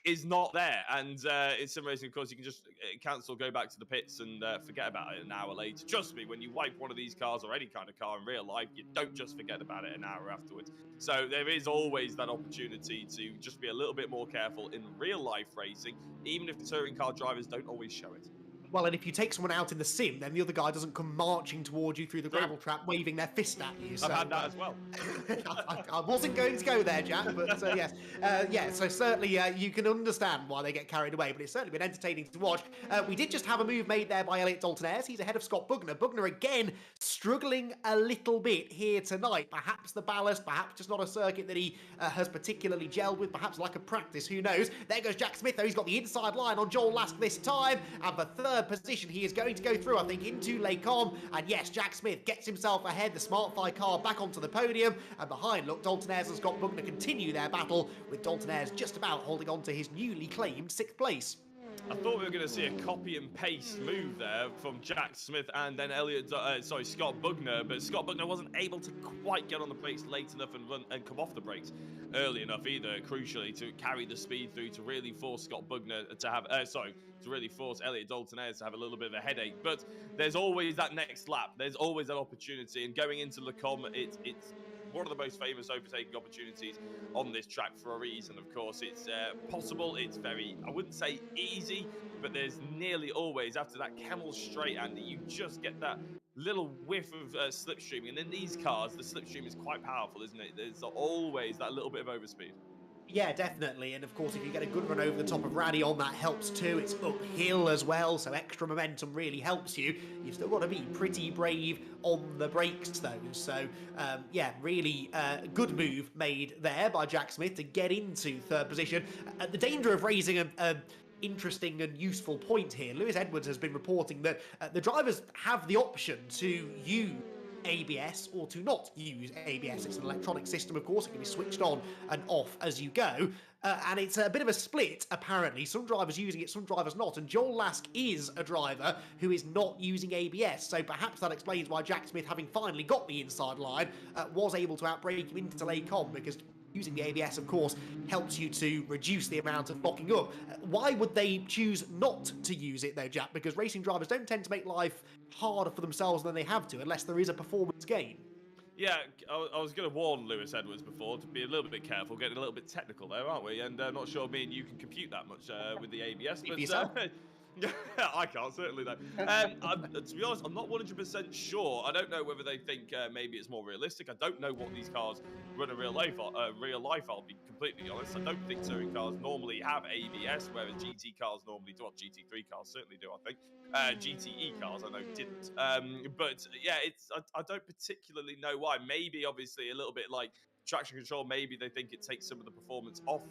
is not there. And in sim racing, of course, you can just cancel, go back to the pits and forget about it an hour later. Trust me, when you wipe one of these cars or any kind of car in real life, you don't just forget about it an hour afterwards. So there is always that opportunity to just be a little bit more careful in real life racing, even if the touring car drivers don't always show it. Well, and if you take someone out in the sim, then the other guy doesn't come marching towards you through the gravel trap, waving their fist at you. So, I've had that as well. I wasn't going to go there, Jack, but yes. So certainly you can understand why they get carried away, but it's certainly been entertaining to watch. We did just have a move made there by Elliot Dalton-Ayres. He's ahead of Scott Bugner. Bugner, again, struggling a little bit here tonight. Perhaps the ballast, perhaps just not a circuit that he has particularly gelled with, perhaps lack of practice, who knows. There goes Jack Smith, though. He's got the inside line on Joel Lask this time, and for third position he is going to go through, I think, into Les Combes, and yes, Jack Smith gets himself ahead, the Smart-Fi car back onto the podium, and behind, look, Dalton-Ayres and Scott Bugner continue their battle, with Dalton-Ayres just about holding on to his newly claimed 6th place. I thought we were going to see a copy and paste move there from Jack Smith and then Scott Bugner, but Scott Bugner wasn't able to quite get on the brakes late enough and run and come off the brakes early enough either, crucially, to carry the speed through to really force Scott Bugner to have, to really force Elliot Dalton-Ayres to have a little bit of a headache. But there's always that next lap. There's always that opportunity, and going into Le Com, it's one of the most famous overtaking opportunities on this track for a reason. Of course, it's possible. It's very, I wouldn't say easy, but there's nearly always, after that Camel straight, Andy, you just get that little whiff of slipstreaming. And in these cars, the slipstream is quite powerful, isn't it? There's always that little bit of overspeed. Yeah, definitely. And of course, if you get a good run over the top of Radion, that helps too. It's uphill as well, so extra momentum really helps you. You've still got to be pretty brave on the brakes, though. So, yeah, really good move made there by Jack Smith to get into third position. The danger of raising a interesting and useful point here. Lewis Edwards has been reporting that the drivers have the option to use ABS or to not use ABS. It's an electronic system, of course. It can be switched on and off as you go. And it's a bit of a split, apparently. Some drivers using it, some drivers not. And Joel Lask is a driver who is not using ABS. So perhaps that explains why Jack Smith, having finally got the inside line, was able to outbrake him into Les Combes, because using the ABS, of course, helps you to reduce the amount of locking up. Why would they choose not to use it, though, Jack? Because racing drivers don't tend to make life harder for themselves than they have to, unless there is a performance gain. Yeah, I was going to warn Lewis Edwards before to be a little bit careful, getting a little bit technical there, aren't we? And I'm not sure me and you can compute that much with the ABS. But I can't, certainly, though. To be honest, I'm not 100% sure. I don't know whether they think maybe it's more realistic. I don't know what these cars run in real life, I'll be completely honest. I don't think touring cars normally have ABS, whereas GT cars normally do. Well, GT3 cars certainly do, I think. GTE cars, I know, didn't. But, yeah, I don't particularly know why. Maybe, obviously, a little bit like traction control, maybe they think it takes some of the performance off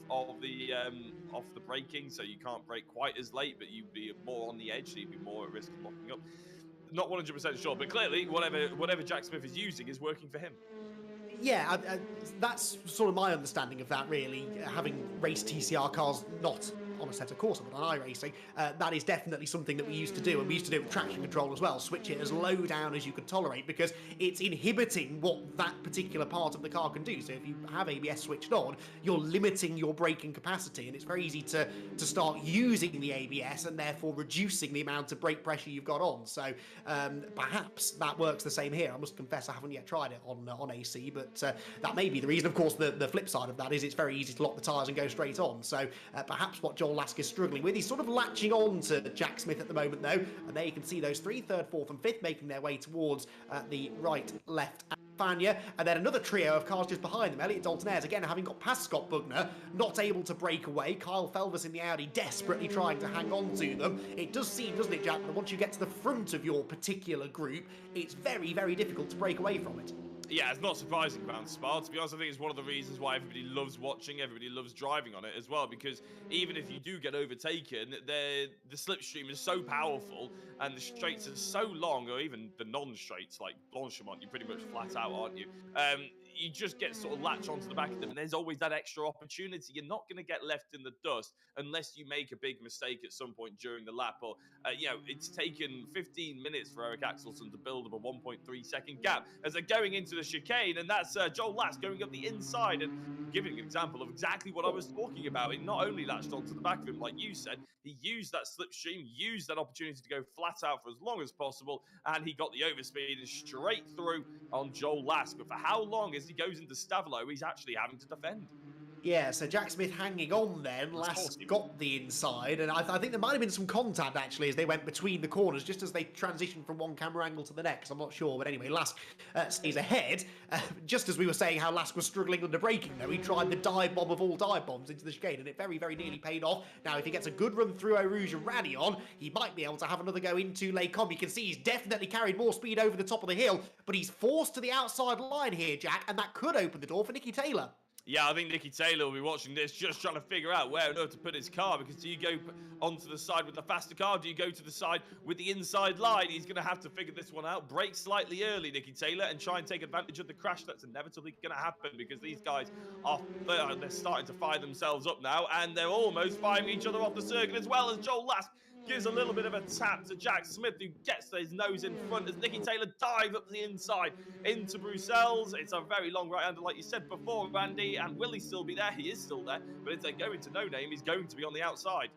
the braking, so you can't brake quite as late, but you'd be more on the edge, so you'd be more at risk of locking up. Not 100% sure, but clearly whatever Jack Smith is using is working for him. Yeah, that's sort of my understanding of that, really. Having raced TCR cars not on a set of course, but on iRacing, that is definitely something that we used to do, and we used to do it with traction control as well. Switch it as low down as you could tolerate, because it's inhibiting what that particular part of the car can do. So if you have ABS switched on, you're limiting your braking capacity, and it's very easy to start using the ABS and therefore reducing the amount of brake pressure you've got on. So perhaps that works the same here. I must confess I haven't yet tried it on AC, but that may be the reason. Of course, the flip side of that is it's very easy to lock the tyres and go straight on. So perhaps what Joel Lask is struggling with, he's sort of latching on to Jack Smith at the moment, though, and there you can see those 3rd, 3rd, 4th and 5th making their way towards the right, left and Fania, and then another trio of cars just behind them. Elliot Dalton-Ayres, again, having got past Scott Bugner, not able to break away. Kyle Felvers in the Audi desperately trying to hang on to them. It does seem, doesn't it, Jack, that once you get to the front of your particular group, it's very, very difficult to break away from it. Yeah, it's not surprising about Spa. To be honest, I think it's one of the reasons why everybody loves watching, everybody loves driving on it as well, because even if you do get overtaken, the slipstream is so powerful and the straights are so long, or even the non-straights, like Blanchimont, you're pretty much flat out, aren't you? You just get sort of latch onto the back of them, and there's always that extra opportunity. You're not going to get left in the dust unless you make a big mistake at some point during the lap, or it's taken 15 minutes for Eric Axelson to build up a 1.3 second gap as they're going into the chicane, and that's Joel Lask going up the inside and giving an example of exactly what I was talking about. He not only latched onto the back of him, like you said, he used that slipstream, used that opportunity to go flat out for as long as possible, and he got the overspeed and straight through on Joel Lask. But for how long, as he goes into Stavelot, he's actually having to defend? Yeah, so Jack Smith hanging on then. Lask got the inside, and I think there might have been some contact, actually, as they went between the corners, just as they transitioned from one camera angle to the next. I'm not sure, but anyway, Lask stays ahead. Just as we were saying how Lask was struggling under braking, though, he tried the dive bomb of all dive bombs into the chicane, and it very, very nearly paid off. Now, if he gets a good run through Eau Rouge and Radion, he might be able to have another go into Les Combes. You can see he's definitely carried more speed over the top of the hill, but he's forced to the outside line here, Jack, and that could open the door for Nicky Taylor. Yeah, I think Nicky Taylor will be watching this, just trying to figure out where on earth to put his car, because do you go onto the side with the faster car? Do you go to the side with the inside line? He's going to have to figure this one out. Brake slightly early, Nicky Taylor, and try and take advantage of the crash that's inevitably going to happen, because these guys they're starting to fire themselves up now, and they're almost firing each other off the circuit, as well as Joel Lask gives a little bit of a tap to Jack Smith, who gets his nose in front as Nicky Taylor dives up the inside into Bruxelles. It's a very long right-hander, like you said before, Randy, and will he still be there? He is still there, but if they go into no name, he's going to be on the outside.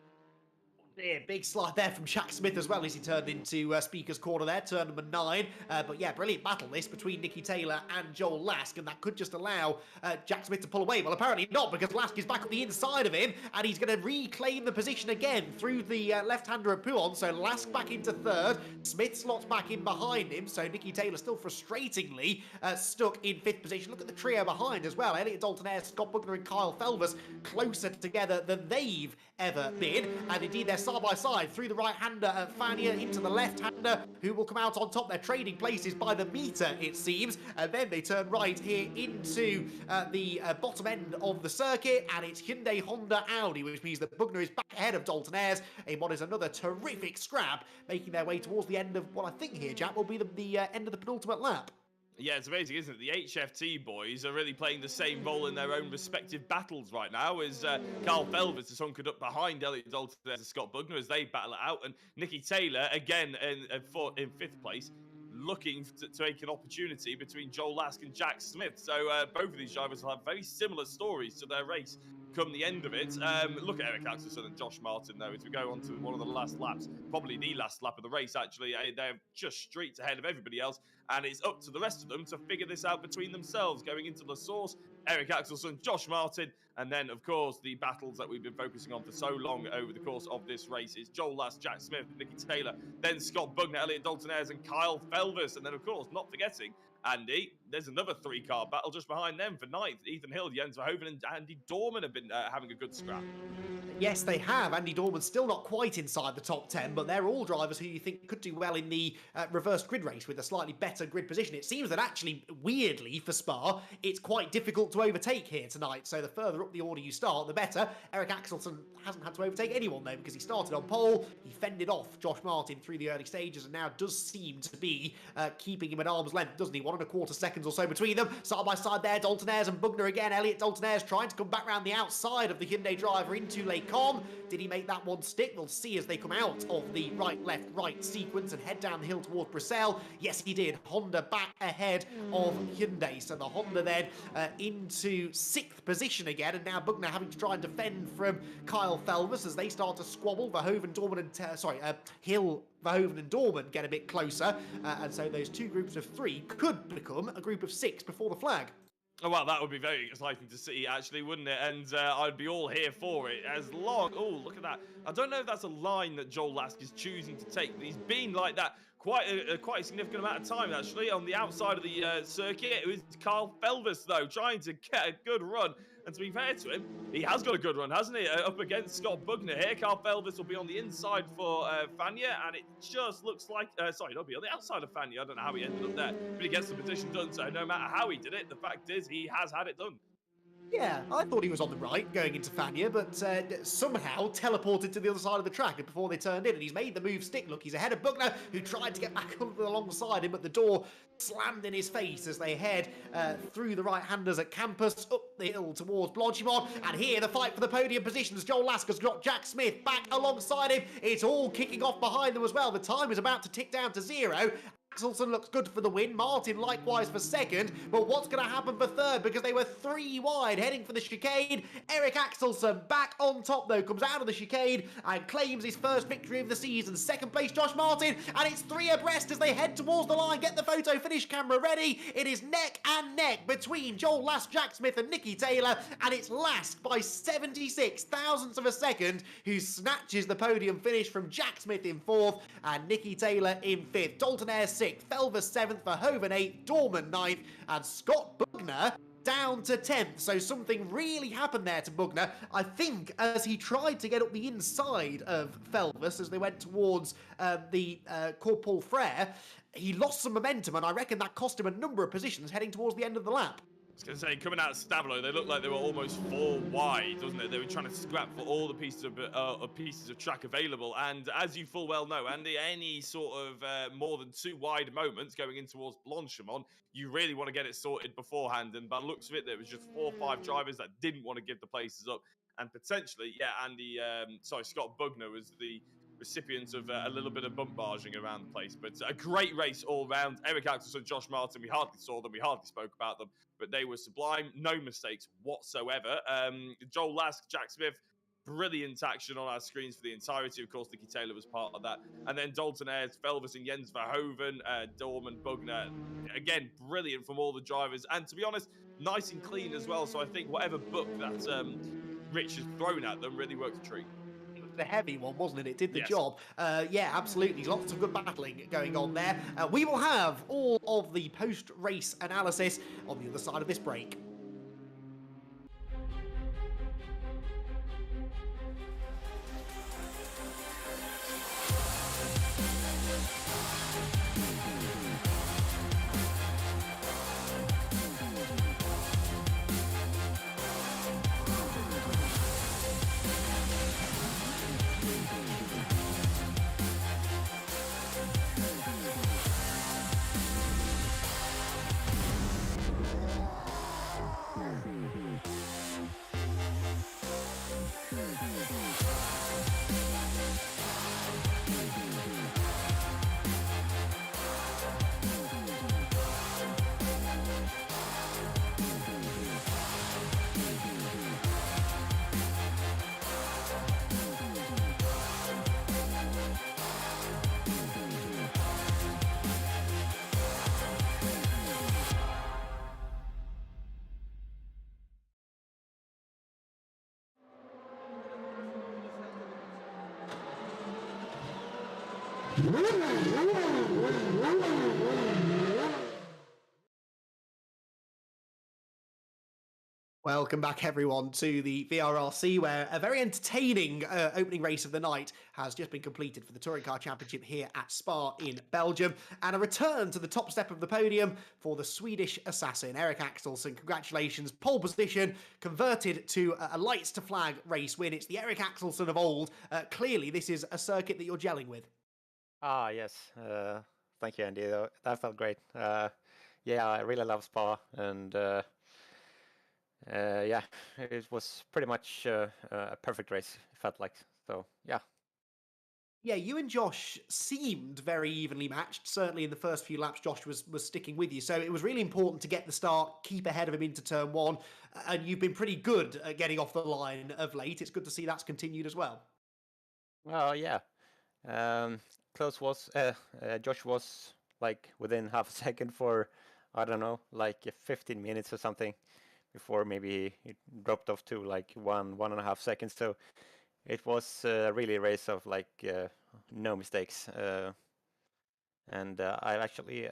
Yeah, big slide there from Jack Smith as well as he turned into Speaker's Corner there, turn number 9. But yeah, brilliant battle this between Nicky Taylor and Joel Lask, and that could just allow Jack Smith to pull away. Well, apparently not, because Lask is back up the inside of him, and he's going to reclaim the position again through the left-hander of Pouon. So Lask back into 3rd, Smith slots back in behind him, so Nicky Taylor still frustratingly stuck in 5th position. Look at the trio behind as well. Elliot Dalton-Ayres, Scott Bugner and Kyle Felvers closer together than they've ever been, and indeed they're side by side through the right-hander at Fania into the left-hander, who will come out on top. They're trading places by the metre, it seems, and then they turn right here into the bottom end of the circuit, and it's Hyundai, Honda, Audi, which means that Bugner is back ahead of Dalton-Ayres in what is another terrific scrap, making their way towards the end of what I think here, Jack, will be the end of the penultimate lap. Yeah, it's amazing, isn't it? The HFT boys are really playing the same role in their own respective battles right now, as Carl Felvers is hunkered up behind Elliot Dalton and Scott Bugner as they battle it out, and Nicky Taylor, again, in fifth place, looking to take an opportunity between Joel Lask and Jack Smith. So both of these drivers will have very similar stories to their race come the end of it. Look at Eric Axelson and Josh Martin, though, as we go on to one of the last laps, probably the last lap of the race, actually. They're just streets ahead of everybody else, and it's up to the rest of them to figure this out between themselves. Going into the source, Eric Axelson, Josh Martin, and then, of course, the battles that we've been focusing on for so long over the course of this race is Joel Lask, Jack Smith, Nicky Taylor, then Scott Bugner, Elliot Dalton-Ayres, and Kyle Felvers. And then, of course, not forgetting, Andy, there's another three-car battle just behind them for ninth. Ethan Hill, Jens Verhoeven, and Andy Dorman have been having a good scrap. Yes, they have. Andy Dorman's still not quite inside the top 10, but they're all drivers who you think could do well in the reversed grid race with a slightly better grid position. It seems that actually, weirdly, for Spa, it's quite difficult to overtake here tonight. So the further up the order you start, the better. Eric Axelson hasn't had to overtake anyone, though, because he started on pole. He fended off Josh Martin through the early stages and now does seem to be keeping him at arm's length, doesn't he? 1.25 seconds or so between them. Side by side there, Dalton-Ayres and Bugner again. Elliot Dalton-Ayres trying to come back round the outside of the Hyundai driver into Lake Com. Did he make that one stick? We'll see as they come out of the right, left, right sequence and head down the hill towards Bruxelles. Yes, he did. Honda back ahead of Hyundai. So the Honda then into 6th position again. And now Bugner having to try and defend from Kyle Felvers as they start to squabble. Verhoeven, Dorman and... Hill, Verhoeven and Dorman get a bit closer. And so those two groups of 3 could become a group of 6 before the flag. Oh, well, that would be very exciting to see, actually, wouldn't it? And I'd be all here for it. As long... Oh, look at that. I don't know if that's a line that Joel Lask is choosing to take, but he's been like that quite a significant amount of time, actually, on the outside of the circuit. It was Carl Felvers, though, trying to get a good run. And to be fair to him, he has got a good run, hasn't he? Up against Scott Bugner here. Carl Felvers will be on the inside for Fania, and it just looks like... sorry, he'll be on the outside of Fania. I don't know how he ended up there, but he gets the position done, so no matter how he did it, the fact is he has had it done. Yeah, I thought he was on the right going into Fania, but somehow teleported to the other side of the track before they turned in, and he's made the move stick. Look, he's ahead of Bugner, who tried to get back alongside him, but the door slammed in his face as they head through the right-handers at Campus, up the hill towards Blanchimont, and here the fight for the podium positions. Joel Lask has got Jack Smith back alongside him. It's all kicking off behind them as well. The time is about to tick down to 0. Axelson looks good for the win. Martin likewise for second. But what's going to happen for third? Because they were 3 wide heading for the chicane. Eric Axelson back on top, though. Comes out of the chicane and claims his first victory of the season. Second place, Josh Martin. And it's 3 abreast as they head towards the line. Get the photo finish camera ready. It is neck and neck between Joel Lask, Jack Smith and Nicky Taylor. And it's Lask by 76 thousandths of a second who snatches the podium finish from Jack Smith in 4th and Nicky Taylor in 5th. Dalton-Ayres 6th. Felvers 7th, Verhoeven 8th, Dorman 9th, and Scott Bugner down to 10th. So something really happened there to Bugner, I think, as he tried to get up the inside of Felvers as they went towards the Corporal Frere. He lost some momentum, and I reckon that cost him a number of positions heading towards the end of the lap. I was going to say, coming out of Stavelot, they looked like they were almost 4 wide, wasn't it? They were trying to scrap for all the pieces of track available. And as you full well know, Andy, any sort of more than 2 wide moments going in towards Blanchimont, you really want to get it sorted beforehand. And by the looks of it, there was just 4 or 5 drivers that didn't want to give the places up. And potentially, yeah, Andy, Scott Bugner was the recipient of a little bit of bump barging around the place. But a great race all round. Eric Axelson, Josh Martin, we hardly saw them, we hardly spoke about them, but they were sublime. No mistakes whatsoever. Joel Lask, Jack Smith, brilliant action on our screens for the entirety. Of course, Nicky Taylor was part of that. And then Dalton-Ayres, Felvers and Jens Verhoeven, Dorman, Bugner. Again, brilliant from all the drivers. And to be honest, nice and clean as well. So I think whatever book that Rich has thrown at them really worked a treat. The heavy one, wasn't it? It did the job. Yeah, absolutely. Lots of good battling going on there. We will have all of the post-race analysis on the other side of this break. Welcome back, everyone, to the VRRC, where a very entertaining opening race of the night has just been completed for the Touring Car Championship here at Spa in Belgium, and a return to the top step of the podium for the Swedish assassin, Erik Axelsson. Congratulations, pole position, converted to a lights to flag race win. It's the Erik Axelsson of old. Clearly, this is a circuit that you're gelling with. Ah, yes. Thank you, Andy. That felt great. Yeah, I really love Spa, and yeah, it was pretty much a perfect race. It felt like so. Yeah. Yeah, you and Josh seemed very evenly matched. Certainly in the first few laps, Josh was sticking with you. So it was really important to get the start, keep ahead of him into turn one. And you've been pretty good at getting off the line of late. It's good to see that's continued as well. Oh, yeah. Close was Josh was like within half a second for, I don't know, like 15 minutes or something before maybe it dropped off to like 1.5 seconds. So it was really a race of like no mistakes. And I've actually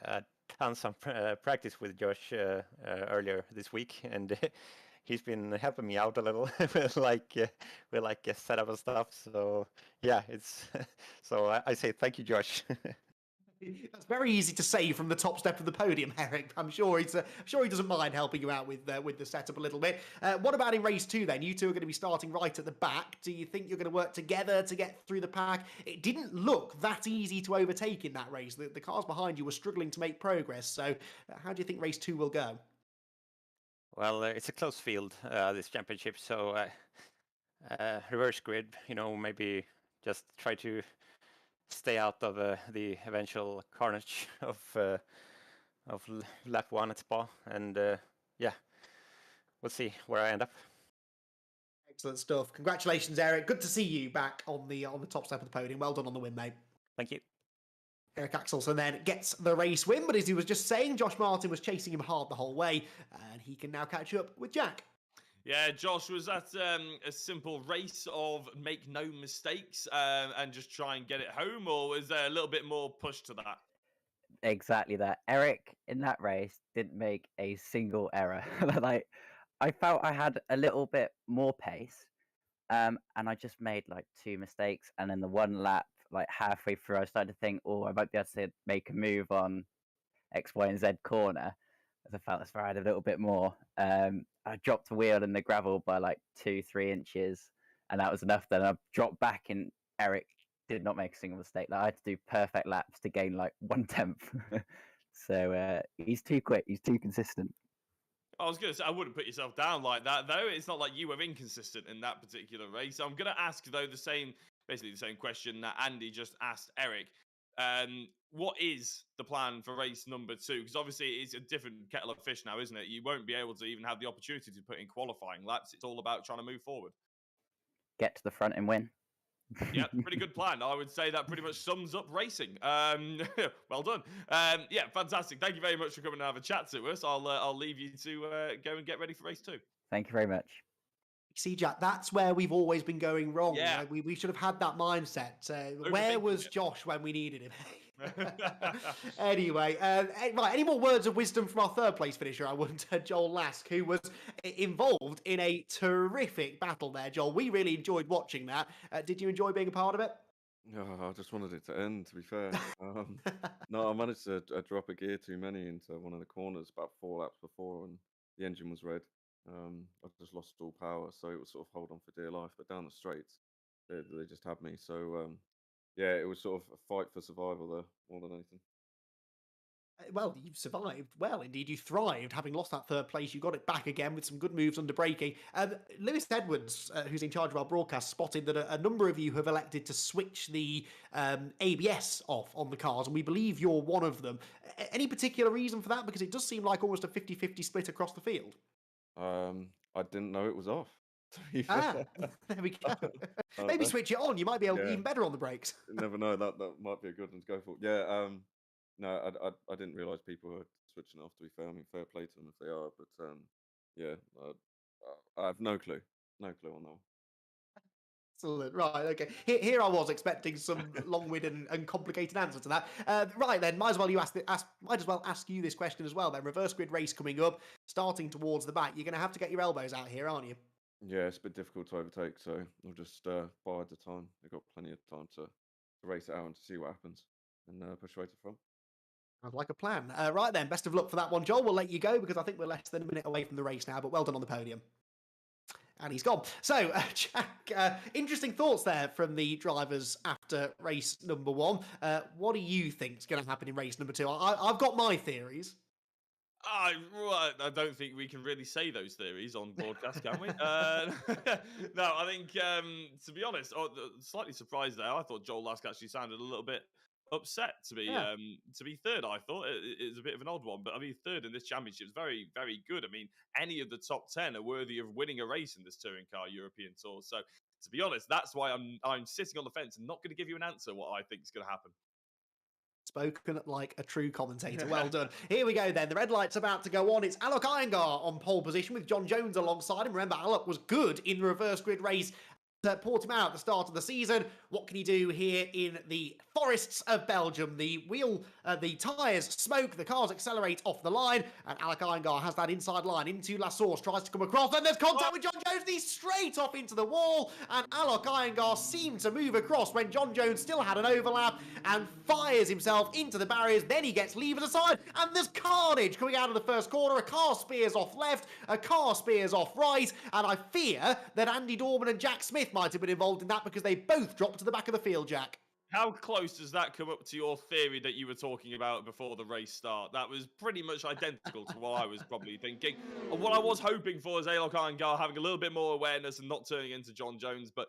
done some practice with Josh earlier this week, and he's been helping me out a little with like setup and stuff. So yeah, it's so I say thank you, Josh. That's very easy to say from the top step of the podium, Erik. I'm sure he doesn't mind helping you out with the setup a little bit. What about in race two then? You two are going to be starting right at the back. Do you think you're going to work together to get through the pack? It didn't look that easy to overtake in that race. The cars behind you were struggling to make progress. So how do you think race two will go? Well, it's a close field, this championship. So reverse grid, maybe just try to stay out of the eventual carnage of lap one at Spa, and yeah, we'll see where I end up. Excellent stuff. Congratulations, Erik. Good to see you back on the top step of the podium. Well done on the win, mate. Thank you. Erik Axelsson then gets the race win, but as he was just saying, Josh Martin was chasing him hard the whole way, and he can now catch up with Jack. Yeah, Josh, was that a simple race of make no mistakes and just try and get it home, or was there a little bit more push to that? Exactly that. Erik in that race didn't make a single error. Like, I felt I had a little bit more pace, and I just made like 2 mistakes. And then the one lap, like halfway through, I started to think, oh, I might be able to make a move on X, Y, and Z corner. As I felt as if I had a little bit more. I dropped the wheel in the gravel by like 2-3 inches, and that was enough. Then I dropped back, and Erik did not make a single mistake. Like, I had to do perfect laps to gain like 1/10. So he's too quick. He's too consistent. I was going to say, I wouldn't put yourself down like that, though. It's not like you were inconsistent in that particular race. I'm going to ask, though, basically the same question that Andy just asked Erik. What is the plan for race number 2? Because obviously it's a different kettle of fish now, isn't it? You won't be able to even have the opportunity to put in qualifying laps. It's all about trying to move forward. Get to the front and win. Yeah, pretty good plan. I would say that pretty much sums up racing. Well done. Yeah, fantastic. Thank you very much for coming and have a chat to us. I'll leave you to go and get ready for race 2. Thank you very much. See, Jack, that's where we've always been going wrong. Yeah. We should have had that mindset. Where was Josh when we needed him? Anyway, right, any more words of wisdom from our third place finisher? I wouldn't. Joel Lask, who was involved in a terrific battle there, Joel. We really enjoyed watching that. Did you enjoy being a part of it? No, I just wanted it to end, to be fair. No, I managed to drop a gear too many into one of the corners about 4 laps before, and the engine was red. I just lost all power, so it was sort of hold on for dear life. But down the straights, they just had me. So yeah, it was sort of a fight for survival there more than anything. Well, you've survived. Well, indeed, you thrived. Having lost that third place, you got it back again with some good moves under braking. Lewis Edwards, who's in charge of our broadcast, spotted that a number of you have elected to switch the ABS off on the cars, and we believe you're one of them. Any particular reason for that? Because it does seem like almost a 50-50 split across the field. I didn't know it was off. To be fair. There we go. Maybe switch it on. You might be able even better on the brakes. You never know. That might be a good one to go for. Yeah. No, I didn't realise people were switching off. To be fair, I mean, fair play to them if they are. But yeah, I have no clue. No clue on that one. Excellent. Right, okay. Here I was expecting some long-winded and complicated answer to that. Right then, might as well ask you this question as well. Then, reverse grid race coming up, starting towards the back. You're going to have to get your elbows out here, aren't you? Yeah, it's a bit difficult to overtake, so I'll just bide the time. They've got plenty of time to race it out and to see what happens, and push away to the front. Sounds like a plan. Right then, best of luck for that one, Joel. We'll let you go because I think we're less than a minute away from the race now, but well done on the podium. And he's gone. So, Jack, interesting thoughts there from the drivers after race number 1. What do you think is going to happen in race number 2? I've got my theories. I don't think we can really say those theories on broadcast, can we? No, I think, to be honest, slightly surprised there. I thought Joel Lask actually sounded a little bit upset to be third. I thought it was a bit of an odd one, but I mean, third in this championship is very, very good. I mean, any of the top 10 are worthy of winning a race in this touring car European Tour. So, to be honest, that's why I'm sitting on the fence and not going to give you an answer what I think is going to happen. Spoken like a true commentator. Well done. Here we go then. The red light's about to go on. It's Alok Iyengar on pole position with John Jones alongside him. Remember, Alok was good in the reverse grid race at Portimao at the start of the season. What can he do here in the forests of Belgium? The tyres smoke, the cars accelerate off the line, and Alok Iyengar has that inside line into La Source, tries to come across, and there's contact with John Jones, and he's straight off into the wall, and Alok Iyengar seemed to move across when John Jones still had an overlap, and fires himself into the barriers. Then he gets levers aside, and there's carnage coming out of the first corner. A car spears off left, a car spears off right, and I fear that Andy Dorman and Jack Smith might have been involved in that because they both dropped to the back of the field, Jack. How close does that come up to your theory that you were talking about before the race start? That was pretty much identical to what I was probably thinking. And what I was hoping for is Alok Iyengar having a little bit more awareness and not turning into John Jones. But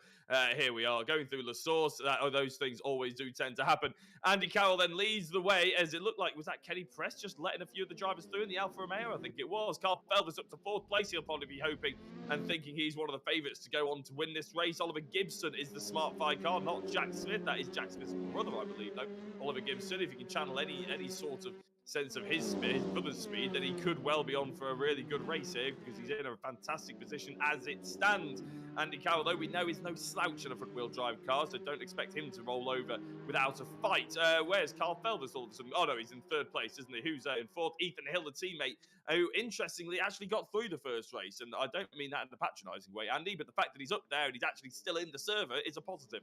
here we are, going through La Source. Those things always do tend to happen. Andy Carroll then leads the way, as it looked like, was that Kenny Press just letting a few of the drivers through in the Alfa Romeo? I think it was. Carl Felvis up to 4th place. He'll probably be hoping and thinking he's one of the favourites to go on to win this race. Oliver Gibson is the Smart 5 car, not Jack Smith. That is Jack Smith's brother, I believe, though. Oliver Gibson, if you can channel any sort of sense of his brother's speed, then he could well be on for a really good race here because he's in a fantastic position as it stands. Andy Carroll, though, we know is no slouch in a front-wheel drive car, so don't expect him to roll over without a fight. Where's Carl Felvis all of a sudden? Oh, no, he's in 3rd place, isn't he? Who's in 4th? Ethan Hill, the teammate, who, interestingly, actually got through the first race. And I don't mean that in a patronising way, Andy, but the fact that he's up there and he's actually still in the server is a positive.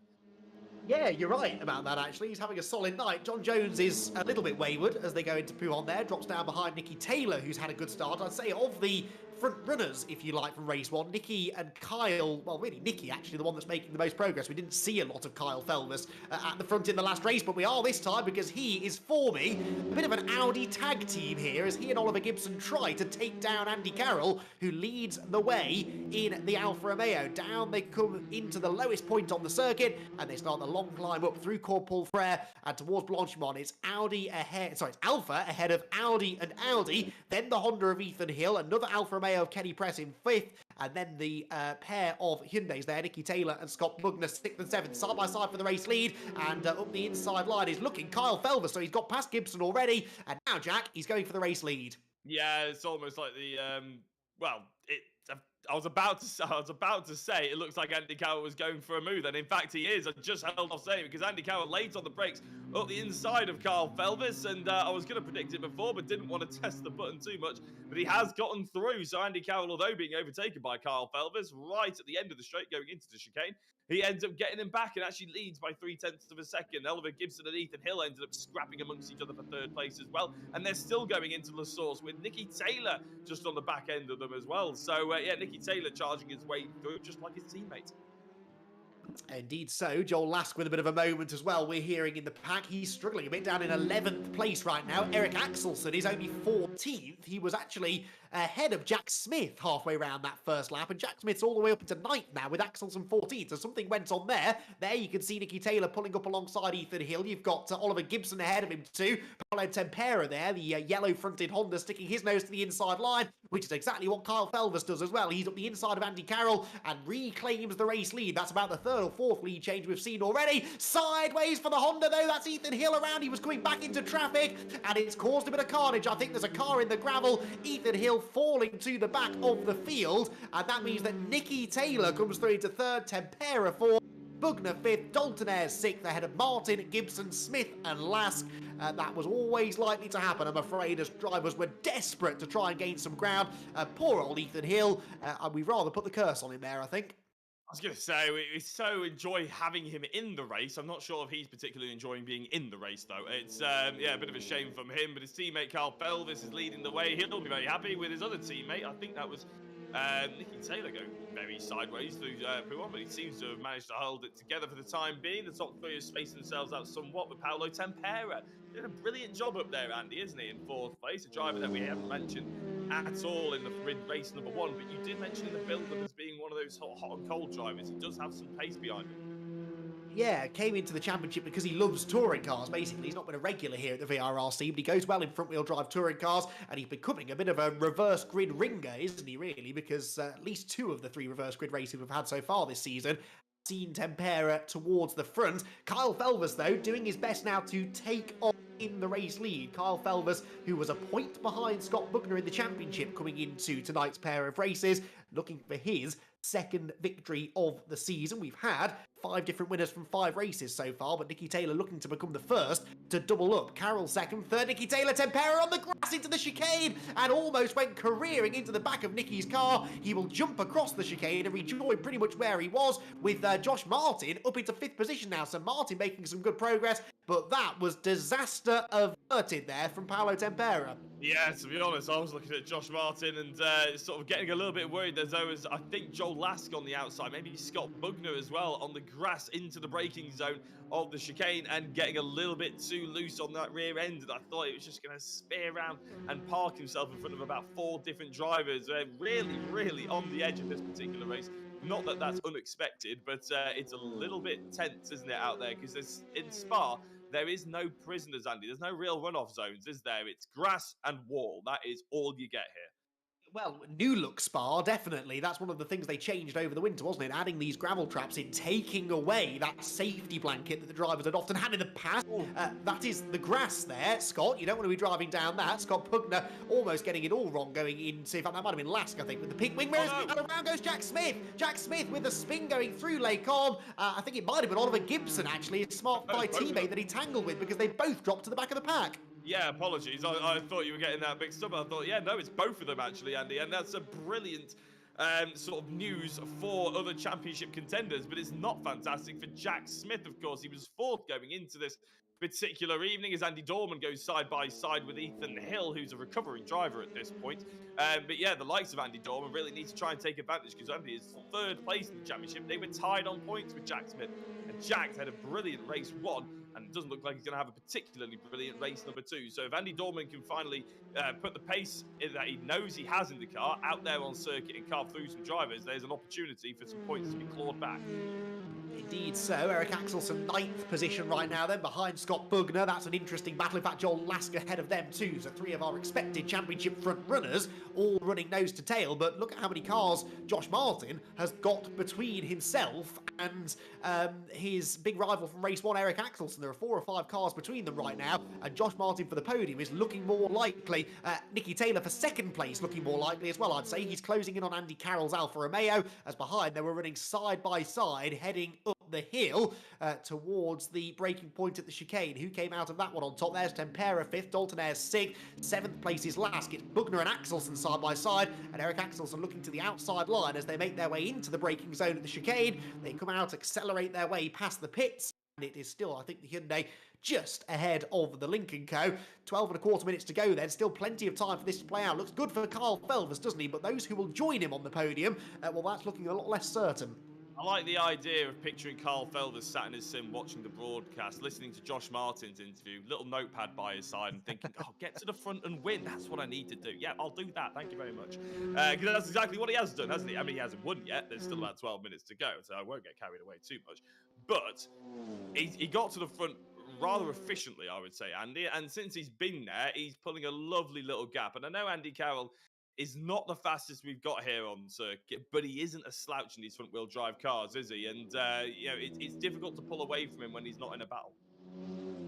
Yeah, you're right about that, actually. He's having a solid night. John Jones is a little bit wayward as they go into Pouhon there. Drops down behind Nicky Taylor, who's had a good start. I'd say of the front runners, if you like, from race 1, Nicky and Kyle, well, really, Nicky, actually, the one that's making the most progress. We didn't see a lot of Kyle Felvis at the front in the last race, but we are this time because he is forming a bit of an Audi tag team here as he and Oliver Gibson try to take down Andy Carroll, who leads the way in the Alfa Romeo. Down they come into the lowest point on the circuit, and they start the long climb up through Corporal Frere and towards Blanchimont. It's Alfa ahead of Audi and Audi, then the Honda of Ethan Hill, another Alfa Romeo of Kenny Press in 5th, and then the pair of Hyundais there, Nicky Taylor and Scott Bugner, 6th and 7th, side by side for the race lead, and up the inside line is looking Kyle Felvis, so he's got past Gibson already, and now Jack, he's going for the race lead. Yeah, it's almost like the, I was about to say it looks like Andy Carroll was going for a move, and in fact he is. I just held off saying it because Andy Carroll laid on the brakes up the inside of Carl Felvis, and I was going to predict it before, but didn't want to test the button too much. But he has gotten through. So Andy Carroll, although being overtaken by Carl Felvis right at the end of the straight going into the chicane, he ends up getting him back and actually leads by 0.3 of a second. Oliver Gibson and Ethan Hill ended up scrapping amongst each other for 3rd place as well. And they're still going into La Source with Nicky Taylor just on the back end of them as well. So, yeah, Nicky Taylor charging his way through just like his teammate. Indeed so. Joel Lask with a bit of a moment as well. We're hearing in the pack. He's struggling a bit down in 11th place right now. Eric Axelson is only 14th. He was actually ahead of Jack Smith halfway around that first lap, and Jack Smith's all the way up into 9th now with Axelson 14th, so something went on there. There you can see Nicky Taylor pulling up alongside Ethan Hill. You've got Oliver Gibson ahead of him too. Paolo Tempera there, the yellow-fronted Honda, sticking his nose to the inside line, which is exactly what Kyle Felvis does as well. He's up the inside of Andy Carroll and reclaims the race lead. That's about the 3rd or 4th lead change we've seen already. Sideways for the Honda though, that's Ethan Hill around. He was coming back into traffic, and it's caused a bit of carnage. I think there's a car in the gravel. Ethan Hill falling to the back of the field, and that means that Nicky Taylor comes through into 3rd, Tempera 4th, Bugner 5th, Dalton Ayres 6th, ahead of Martin, Gibson, Smith and Lask. That was always likely to happen, I'm afraid, as drivers were desperate to try and gain some ground. Poor old Ethan Hill, we'd rather put the curse on him there, I think. I was going to say, we so enjoy having him in the race. I'm not sure if he's particularly enjoying being in the race, though. It's, yeah, a bit of a shame from him, but his teammate Carl Felvis is leading the way. He'll be very happy with his other teammate. I think that was Nicky Taylor going very sideways through P1, but he seems to have managed to hold it together for the time being. The top three have spaced themselves out somewhat with Paolo Tempera. Did a brilliant job up there, Andy, isn't he, in 4th place? A driver that we haven't mentioned at all in the race number 1, but you did mention in the build-up as being one of those hot and cold drivers. He does have some pace behind him. Yeah, came into the championship because he loves touring cars, basically. He's not been a regular here at the VRRC, but he goes well in front-wheel drive touring cars, and he's becoming a bit of a reverse grid ringer, isn't he, really? Because at least 2 of the 3 reverse grid races we've had so far this season seen Tempera towards the front. Kyle Felvis, though, doing his best now to take on in the race lead. Kyle Felvis, who was a point behind Scott Bugner in the championship coming into tonight's pair of races, looking for his second victory of the season. We've had 5 different winners from 5 races so far, but Nicky Taylor looking to become the first to double up. Carroll second, third, Nicky Taylor, Tempera on the grass into the chicane and almost went careering into the back of Nicky's car. He will jump across the chicane and rejoin pretty much where he was with Josh Martin up into 5th position now. So Martin making some good progress, but that was disaster averted there from Paolo Tempera. Yeah, to be honest, I was looking at Josh Martin and sort of getting a little bit worried. There's always, I think, Joel Lask on the outside, maybe Scott Bugner as well on the grass into the braking zone of the chicane and getting a little bit too loose on that rear end. And I thought he was just going to spin around and park himself in front of about 4 different drivers. Really, really on the edge of this particular race. Not that that's unexpected, but it's a little bit tense, isn't it, out there? Because in Spa, there is no prisoners, Andy. There's no real runoff zones, is there? It's grass and wall. That is all you get here. Well, new look Spa, definitely. That's one of the things they changed over the winter, wasn't it? Adding these gravel traps in, taking away that safety blanket that the drivers had often had in the past. That is the grass there, Scott. You don't want to be driving down that. Scott Bugner almost getting it all wrong going into, in fact, that might have been Lask, I think, with the pink wing mirrors. And around goes Jack Smith. Jack Smith with the spin going through Lake On. I think it might have been Oliver Gibson, actually, his Smart 5 teammate that he tangled with because they both dropped to the back of the pack. Yeah, apologies. I thought you were getting that mixed up. I thought, yeah, no, it's both of them, actually, Andy. And that's a brilliant sort of news for other championship contenders. But it's not fantastic for Jack Smith, of course. He was 4th going into this particular evening as Andy Dorman goes side by side with Ethan Hill, who's a recovering driver at this point. But yeah, the likes of Andy Dorman really need to try and take advantage because Andy is 3rd place in the championship. They were tied on points with Jack Smith. And Jack had a brilliant race 1. And it doesn't look like he's going to have a particularly brilliant race number 2. So if Andy Dorman can finally put the pace that he knows he has in the car out there on circuit and carve through some drivers, there's an opportunity for some points to be clawed back. Indeed so. Eric Axelson 9th position right now then behind Scott Bugner. That's an interesting battle. In fact, Joel Lask ahead of them too. So 3 of our expected championship front runners all running nose to tail. But look at how many cars Josh Martin has got between himself and his big rival from race 1, Eric Axelson. There are 4 or 5 cars between them right now. And Josh Martin for the podium is looking more likely. Nicky Taylor for 2nd place looking more likely as well, I'd say. He's closing in on Andy Carroll's Alfa Romeo. As behind, they were running side by side, heading up the hill towards the breaking point at the chicane. Who came out of that one on top? There's Tempera 5th, Dalton Ayres 6th, 7th place is Lask. It's Bugner and Axelson side by side, and Eric Axelson looking to the outside line as they make their way into the braking zone at the chicane. They come out, accelerate their way past the pits, and it is still, I think, the Hyundai just ahead of the Lincoln Co. 12.25 minutes to go then. Still plenty of time for this to play out. Looks good for Kyle Felvis, doesn't he? But those who will join him on the podium, well, that's looking a lot less certain. I like the idea of picturing Carl Felvis sat in his sim watching the broadcast, listening to Josh Martin's interview, little notepad by his side and thinking, oh, get to the front and win. That's what I need to do. Yeah, I'll do that. Thank you very much. Because that's exactly what he has done, hasn't he? I mean, he hasn't won yet. There's still about 12 minutes to go, so I won't get carried away too much. But he got to the front rather efficiently, I would say, Andy. And since he's been there, he's pulling a lovely little gap. And I know Andy Carroll is not the fastest we've got here on circuit, but he isn't a slouch in these front-wheel drive cars, is he? And, you know, it's difficult to pull away from him when he's not in a battle.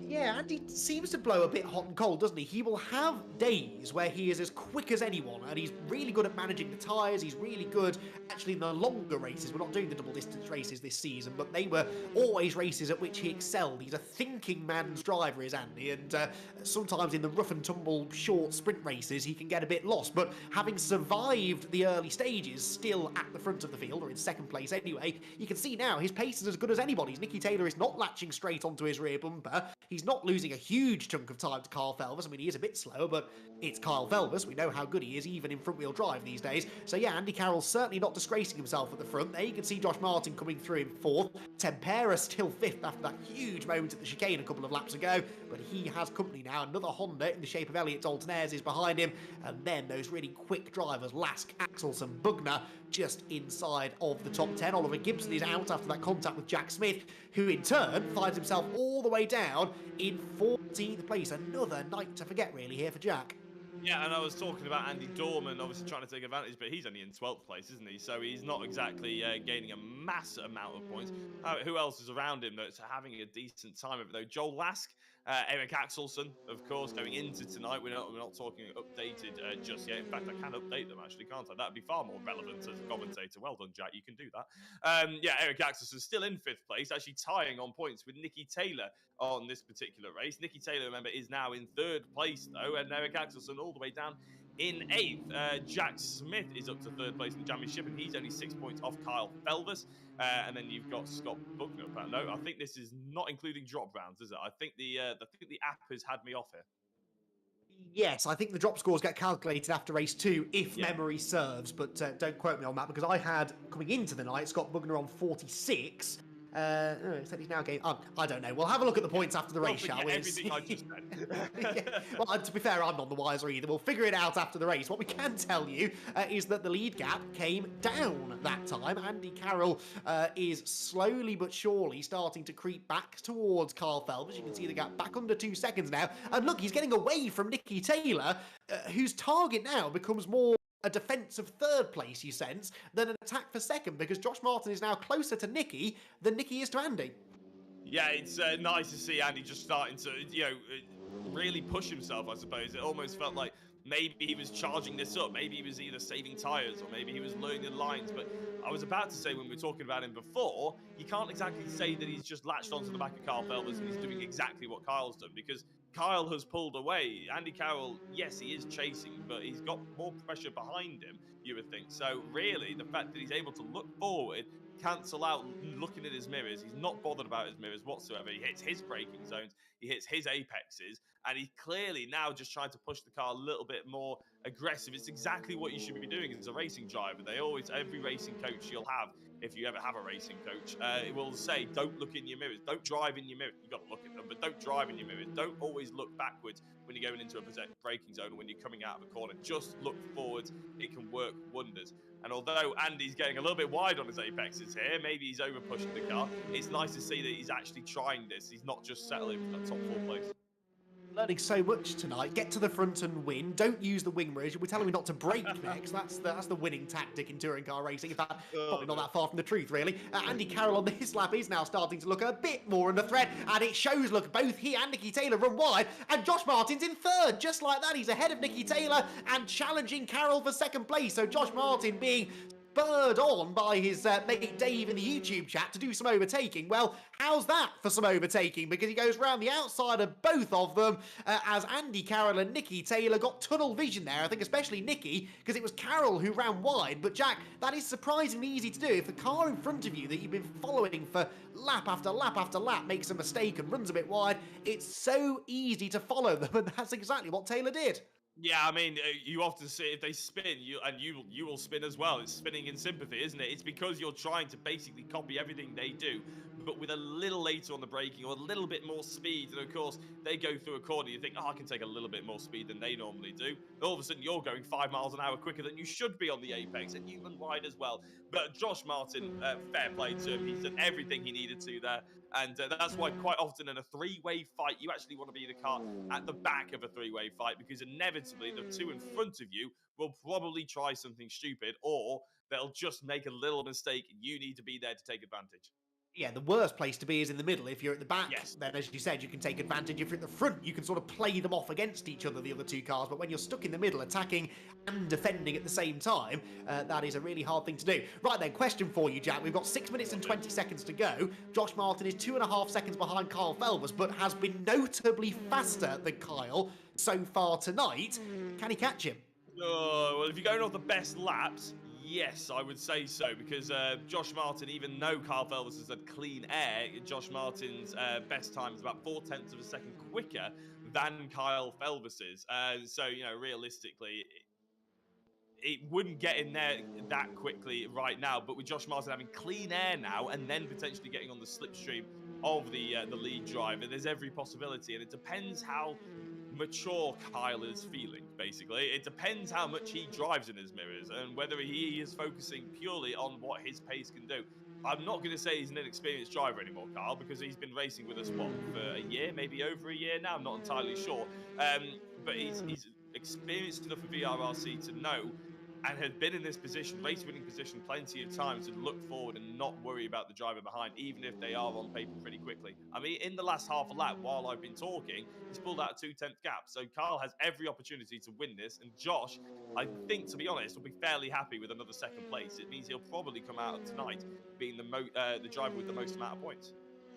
Yeah, and he seems to blow a bit hot and cold, doesn't he? He will have days where he is as quick as anyone, and he's really good at managing the tyres. He's really good, actually, in the longer races. We're not doing the double distance races this season, but they were always races at which he excelled. He's a thinking man's driver, is Andy, and sometimes in the rough and tumble short sprint races, he can get a bit lost. But having survived the early stages, still at the front of the field, or in second place anyway, you can see now his pace is as good as anybody's. Nicky Taylor is not latching straight onto his rear bumper. He's not losing a huge chunk of time to Kyle Felvers. I mean, he is a bit slower, but it's Kyle Felvers. We know how good he is, even in front-wheel drive these days. So yeah, Andy Carroll's certainly not disgracing himself at the front. There you can see Josh Martin coming through in fourth. Tempera still fifth after that huge moment at the chicane a couple of laps ago, but he has company now. Another Honda in the shape of Elliot Dalton-Ayres is behind him, and then those really quick drivers, Lask, Axelson, Bugner, just inside of the top 10. Oliver Gibson is out after that contact with Jack Smith, who in turn finds himself all the way down in 14th place. Another night to forget, really, here for Jack. Yeah, and I was talking about Andy Dorman, obviously trying to take advantage, but he's only in 12th place, isn't he? So he's not exactly gaining a massive amount of points. Who else is around him that's having a decent time of it, though? Joel Lask, Eric Axelson, of course, going into tonight. We're not talking updated just yet. In fact, I can update them, actually, can't I? That'd be far more relevant as a commentator. Well done, Jack. You can do that. Yeah, Eric Axelson still in 5th place, actually tying on points with Nicky Taylor on this particular race. Nicky Taylor, remember, is now in 3rd place, though, and Eric Axelson all the way down in 8th. Jack Smith is up to 3rd place in the championship, and he's only 6 points off Kyle Felvers. And then you've got Scott Buckner. No, I think this is not including drop rounds, is it? I think the app has had me off here. Yes, I think the drop scores get calculated after race 2, if memory serves, but don't quote me on that, because I had, coming into the night, Scott Bugner on 46. It said he's now game. I don't know. We'll have a look at the points after the race, shall we? Everything I just said. Yeah. Well, to be fair, I'm not the wiser either. We'll figure it out after the race. What we can tell you is that the lead gap came down that time. Andy Carroll is slowly but surely starting to creep back towards Kyle Felvers. You can see the gap back under 2 seconds now. And look, he's getting away from Nicky Taylor, whose target now becomes more a defensive 3rd place, you sense, than an attack for 2nd, because Josh Martin is now closer to Nicky than Nicky is to Andy. Yeah, it's nice to see Andy just starting to, really push himself, I suppose. It almost felt like maybe he was charging this up. Maybe he was either saving tyres or maybe he was learning the lines. But I was about to say, when we were talking about him before, you can't exactly say that he's just latched onto the back of Kyle Felvers and he's doing exactly what Kyle's done, because Kyle has pulled away. Andy Carroll, yes, he is chasing, but he's got more pressure behind him, you would think. So really, the fact that he's able to look forward, cancel out looking at his mirrors, he's not bothered about his mirrors whatsoever. He hits his braking zones, he hits his apexes, and he's clearly now just trying to push the car a little bit more aggressive. It's exactly what you should be doing as a racing driver. Every racing coach you'll have, if you ever have a racing coach, it will say, don't look in your mirrors, don't drive in your mirrors. You've got to look at them, but don't drive in your mirrors. Don't always look backwards when you're going into a braking zone or when you're coming out of a corner. Just look forwards. It can work wonders. And although Andy's getting a little bit wide on his apexes here, maybe he's over pushing the car, it's nice to see that he's actually trying this. He's not just settling for that top 4 place. Learning so much tonight. Get to the front and win. Don't use the wing mirrors. We're telling me not to brake next. That's the winning tactic in touring car racing. In fact, probably not that far from the truth, really. Andy Carroll on this lap is now starting to look a bit more under threat, and it shows. Look, both he and Nicky Taylor run wide, and Josh Martin's in 3rd. Just like that, he's ahead of Nicky Taylor and challenging Carroll for 2nd place. So Josh Martin being spurred on by his mate Dave in the YouTube chat to do some overtaking. Well, how's that for some overtaking? Because he goes round the outside of both of them as Andy Carroll and Nicky Taylor got tunnel vision there. I think especially Nicky, because it was Carroll who ran wide. But Jack, that is surprisingly easy to do. If the car in front of you that you've been following for lap after lap after lap makes a mistake and runs a bit wide, it's so easy to follow them, and that's exactly what Taylor did. Yeah, I mean, you often see if they spin, you will spin as well. It's spinning in sympathy, isn't it? It's because you're trying to basically copy everything they do, but with a little later on the braking or a little bit more speed. And of course, they go through a corner. You think, oh, I can take a little bit more speed than they normally do. And all of a sudden, you're going 5 miles an hour quicker than you should be on the apex, and you run wide as well. But Josh Martin, fair play to him. He's done everything he needed to there. And that's why quite often in a 3-way fight, you actually want to be in a car at the back of a 3-way fight, because inevitably the 2 in front of you will probably try something stupid, or they'll just make a little mistake and you need to be there to take advantage. Yeah, the worst place to be is in the middle. If you're at the back, Yes. then as you said, you can take advantage. If you're at the front, you can sort of play them off against each other, the other two cars. But when you're stuck in the middle, attacking and defending at the same time, that is a really hard thing to do. Right then, question for you, Jack. We've got 6 minutes and 20 seconds to go. Josh Martin is 2.5 seconds behind Kyle Felvers, but has been notably faster than Kyle so far tonight. Can he catch him? Well, if you're going off the best laps, yes, I would say so, because Josh Martin, even though Kyle Felvers has had clean air, Josh Martin's best time is about 0.4 of a second quicker than Kyle Felvers's. So, you know, realistically, it wouldn't get in there that quickly right now, but with Josh Martin having clean air now and then potentially getting on the slipstream of the lead driver, there's every possibility, and it depends how mature Kyle is feeling, basically. It depends how much he drives in his mirrors and whether he is focusing purely on what his pace can do. I'm not going to say he's an inexperienced driver anymore, Kyle, because he's been racing with us, what, for a year, maybe over a year now? I'm not entirely sure. But he's experienced enough for VRRC to know and had been in this position, race-winning position, plenty of times to look forward and not worry about the driver behind, even if they are on paper pretty quickly. I mean, in the last half a lap, while I've been talking, he's pulled out a 2/10 gap. So Kyle has every opportunity to win this, and Josh, I think, to be honest, will be fairly happy with another second place. It means he'll probably come out of tonight being the driver with the most amount of points.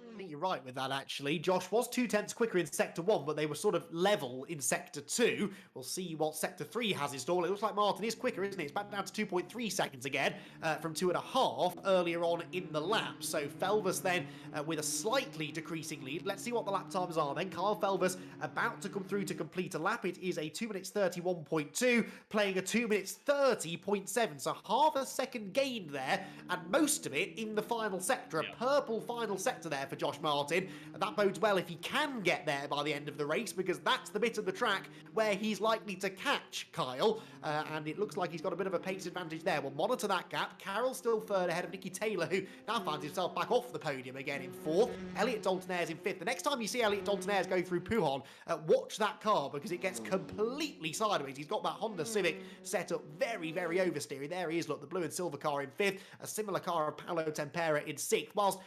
I think you're right with that, actually. Josh was 2/10 quicker in Sector 1, but they were sort of level in Sector 2. We'll see what Sector 3 has in store. It looks like Martin is quicker, isn't it? It's back down to 2.3 seconds again from 2.5 earlier on in the lap. So Felvers then with a slightly decreasing lead. Let's see what the lap times are then. Kyle Felvers about to come through to complete a lap. It is a 2 minutes 31.2, playing a 2 minutes 30.7. So half a second gained there, and most of it in the final sector. A purple final sector there for Josh Martin, and that bodes well if he can get there by the end of the race, because that's the bit of the track where he's likely to catch Kyle, and it looks like he's got a bit of a pace advantage there. We'll monitor that gap. Carroll's still third ahead of Nicky Taylor, who now finds himself back off the podium again in fourth. Elliot Dalton-Ayres in fifth. The next time you see Elliot Dalton-Ayres go through Pujon, watch that car, because it gets completely sideways. He's got that Honda Civic set up very, very oversteery. There he is, look, the blue and silver car in fifth, a similar car of Paolo Tempera in sixth, whilst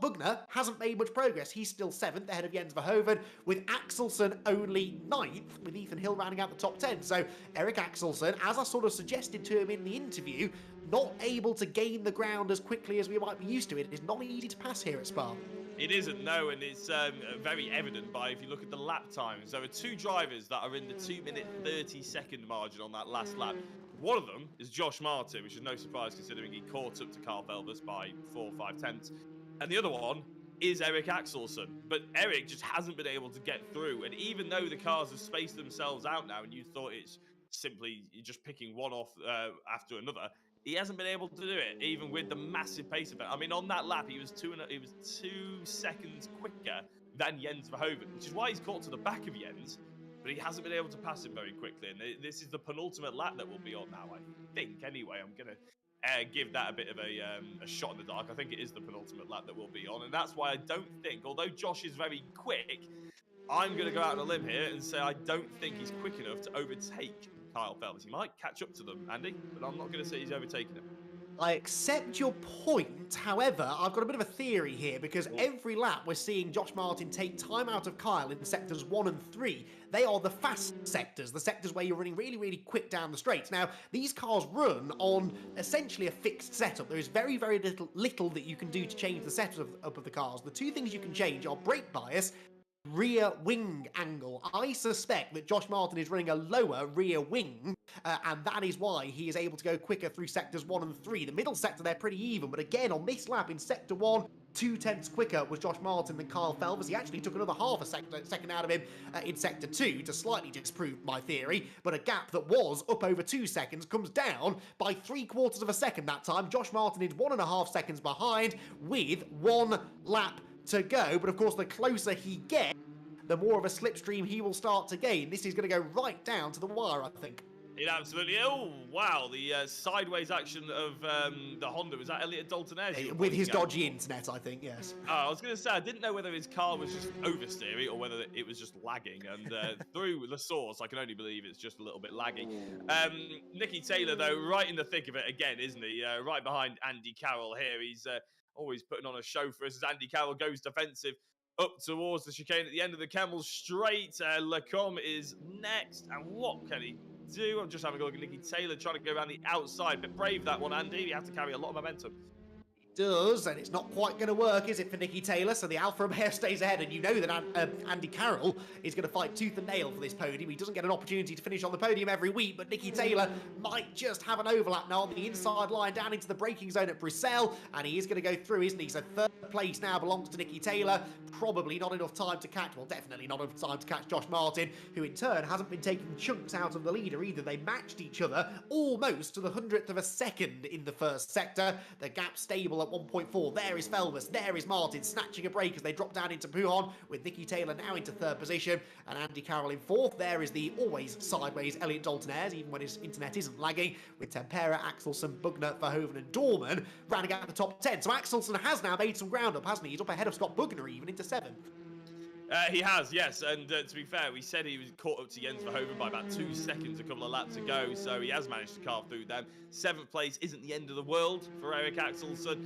Bugner hasn't made much progress. He's still 7th ahead of Jens Verhoeven, with Axelsen only 9th, with Ethan Hill rounding out the top 10. So Eric Axelsen, as I sort of suggested to him in the interview, not able to gain the ground as quickly as we might be used to. It is not easy to pass here at Spa. It isn't, no, and it's very evident by if you look at the lap times. There are two drivers that are in the 2 minute 30 second margin on that last lap. One of them is Josh Martin, which is no surprise considering he caught up to Kyle Felvers by 4 or 5 tenths. And the other one is Eric Axelsen. But Eric just hasn't been able to get through. And even though the cars have spaced themselves out now and you thought it's simply just picking one off after another, he hasn't been able to do it, even with the massive pace event. I mean, on that lap, he was 2 seconds quicker than Jens Verhoeven, which is why he's caught to the back of Jens. But he hasn't been able to pass him very quickly. And this is the penultimate lap that we'll be on now, I think. Anyway, I'm going to give that a bit of a shot in the dark. I think it is the penultimate lap that we'll be on, and that's why I don't think, although Josh is very quick, I'm going to go out on a limb here and say I don't think he's quick enough to overtake Kyle Felvers. He might catch up to them, Andy, but I'm not going to say he's overtaken him. I accept your point. However, I've got a bit of a theory here, because every lap we're seeing Josh Martin take time out of Kyle in sectors 1 and 3. They are the fast sectors, the sectors where you're running really, really quick down the straights. Now, these cars run on essentially a fixed setup. There is very, very little that you can do to change the setup of the cars. The two things you can change are brake bias, rear wing angle. I suspect that Josh Martin is running a lower rear wing, and that is why he is able to go quicker through sectors 1 and 3. The middle sector, they're pretty even, but again, on this lap in sector 1, 2 tenths quicker was Josh Martin than Kyle Felvers. He actually took another half a second out of him in sector 2 to slightly disprove my theory, but a gap that was up over 2 seconds comes down by 3/4 of a second that time. Josh Martin is 1.5 seconds behind with 1 lap to go, but of course the closer he gets, the more of a slipstream he will start to gain. This is going to go right down to the wire, I think. It absolutely. Oh wow, the sideways action of the Honda. Was that Elliot Dalton-Ayres? With his dodgy internet, I think, yes. I was going to say, I didn't know whether his car was just oversteering or whether it was just lagging. And through the source, I can only believe it's just a little bit lagging. Nicky Taylor, though, right in the thick of it again, isn't he? Right behind Andy Carroll here. He's always putting on a show for us as Andy Carroll goes defensive up towards the chicane at the end of the Camel Straight. Lacombe is next, and what can he do? I'm just having a look at Nicky Taylor trying to go around the outside. Bit brave that one, Andy. You have to carry a lot of momentum. Does, and it's not quite going to work, is it, for Nicky Taylor? So the Alfa Romeo stays ahead, and you know that Andy Carroll is going to fight tooth and nail for this podium. He doesn't get an opportunity to finish on the podium every week, but Nicky Taylor might just have an overlap now on the inside line down into the braking zone at Bruxelles, and he is going to go through, isn't he? So third place now belongs to Nicky Taylor. Probably not enough time to catch, well, definitely not enough time to catch Josh Martin, who in turn hasn't been taking chunks out of the leader either. They matched each other almost to the 100th of a second in the first sector. The gap stable at 1.4. There is Felbus, there is Martin, snatching a break as they drop down into Pouhon, with Nicky Taylor now into third position, and Andy Carroll in fourth. There is the always sideways Elliot Dalton-Ayres, even when his internet isn't lagging, with Tempera, Axelsen, Bugner, Verhoeven and Dorman rounding out the top 10. So Axelsen has now made some ground up, hasn't he? He's up ahead of Scott Bugner even into 7th. He has, yes, and to be fair, we said he was caught up to Jens Verhoeven by about 2 seconds a couple of laps ago, so he has managed to carve through them. 7th place isn't the end of the world for Eric Axelsen.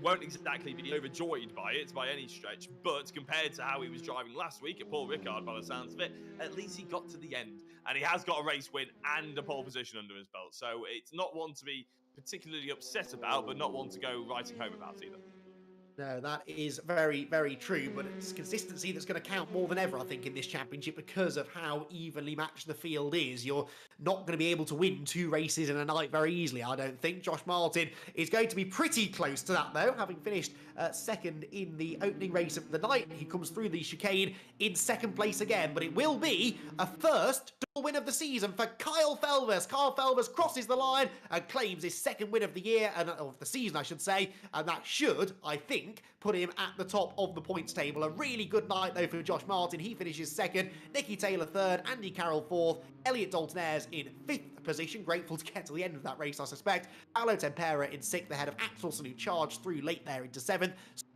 Won't exactly be overjoyed by it by any stretch, but compared to how he was driving last week at Paul Ricard, by the sounds of it, at least he got to the end, and he has got a race win and a pole position under his belt, so it's not one to be particularly upset about, but not one to go writing home about either. No, that is very, very true, but it's consistency that's going to count more than ever, I think, in this championship because of how evenly matched the field is. You're not going to be able to win 2 races in a night very easily, I don't think. Josh Martin is going to be pretty close to that, though, having finished second in the opening race of the night. He comes through the chicane in second place again, but it will be a first double win of the season for Kyle Felbus. Kyle Felbus crosses the line and claims his second win of the year, and of the season, I should say, and that should, I think, put him at the top of the points table. A really good night, though, for Josh Martin. He finishes second, Nicky Taylor third, Andy Carroll fourth, Elliot Dalton-Ayres in 5th position. Grateful to get to the end of that race, I suspect. Paolo Tempera in 6th, ahead of Axelsen, who charged through late there into 7th.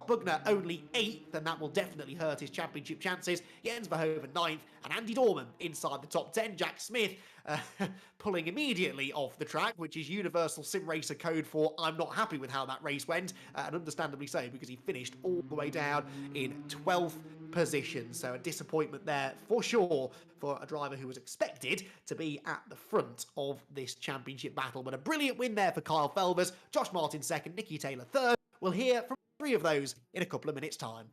Bugner only 8th, and that will definitely hurt his championship chances. Jens Verhoeven 9th, and Andy Dorman inside the top 10. Jack Smith pulling immediately off the track, which is Universal Sim Racer code for I'm not happy with how that race went, and understandably so, because he finished all the way down in 12th position. So a disappointment there for sure for a driver who was expected to be at the front of this championship battle. But a brilliant win there for Kyle Felbus. Josh Martin second, Nicky Taylor third. We'll hear from 3 of those in a couple of minutes' time.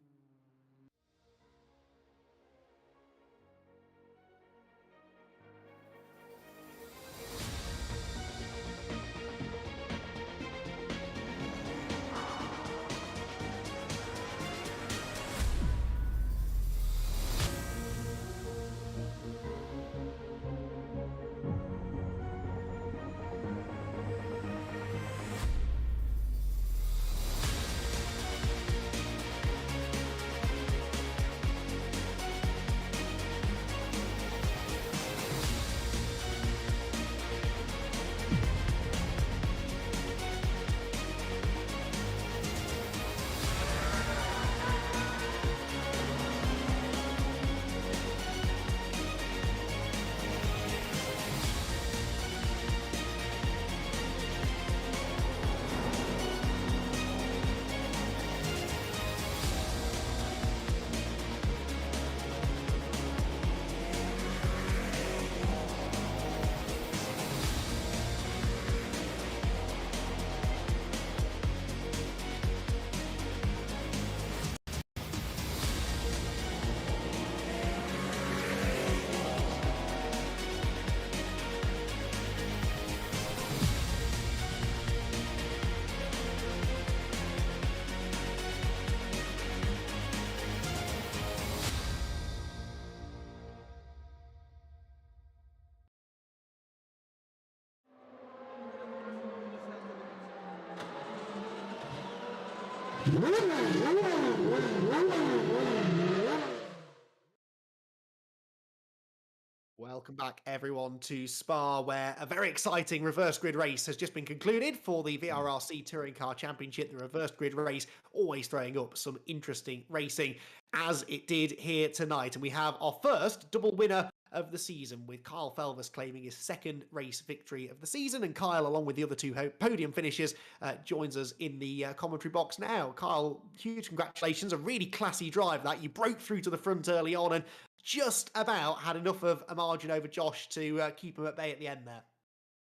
Welcome back, everyone, to Spa, where a very exciting reverse grid race has just been concluded for the VRRC Touring Car Championship. The reverse grid race always throwing up some interesting racing, as it did here tonight. And we have our first double winner of the season, with Kyle Felvers claiming his second race victory of the season. And Kyle, along with the other two podium finishers, joins us in the commentary box now. Kyle, huge congratulations. A really classy drive that. You broke through to the front early on and just about had enough of a margin over Josh to keep him at bay at the end there.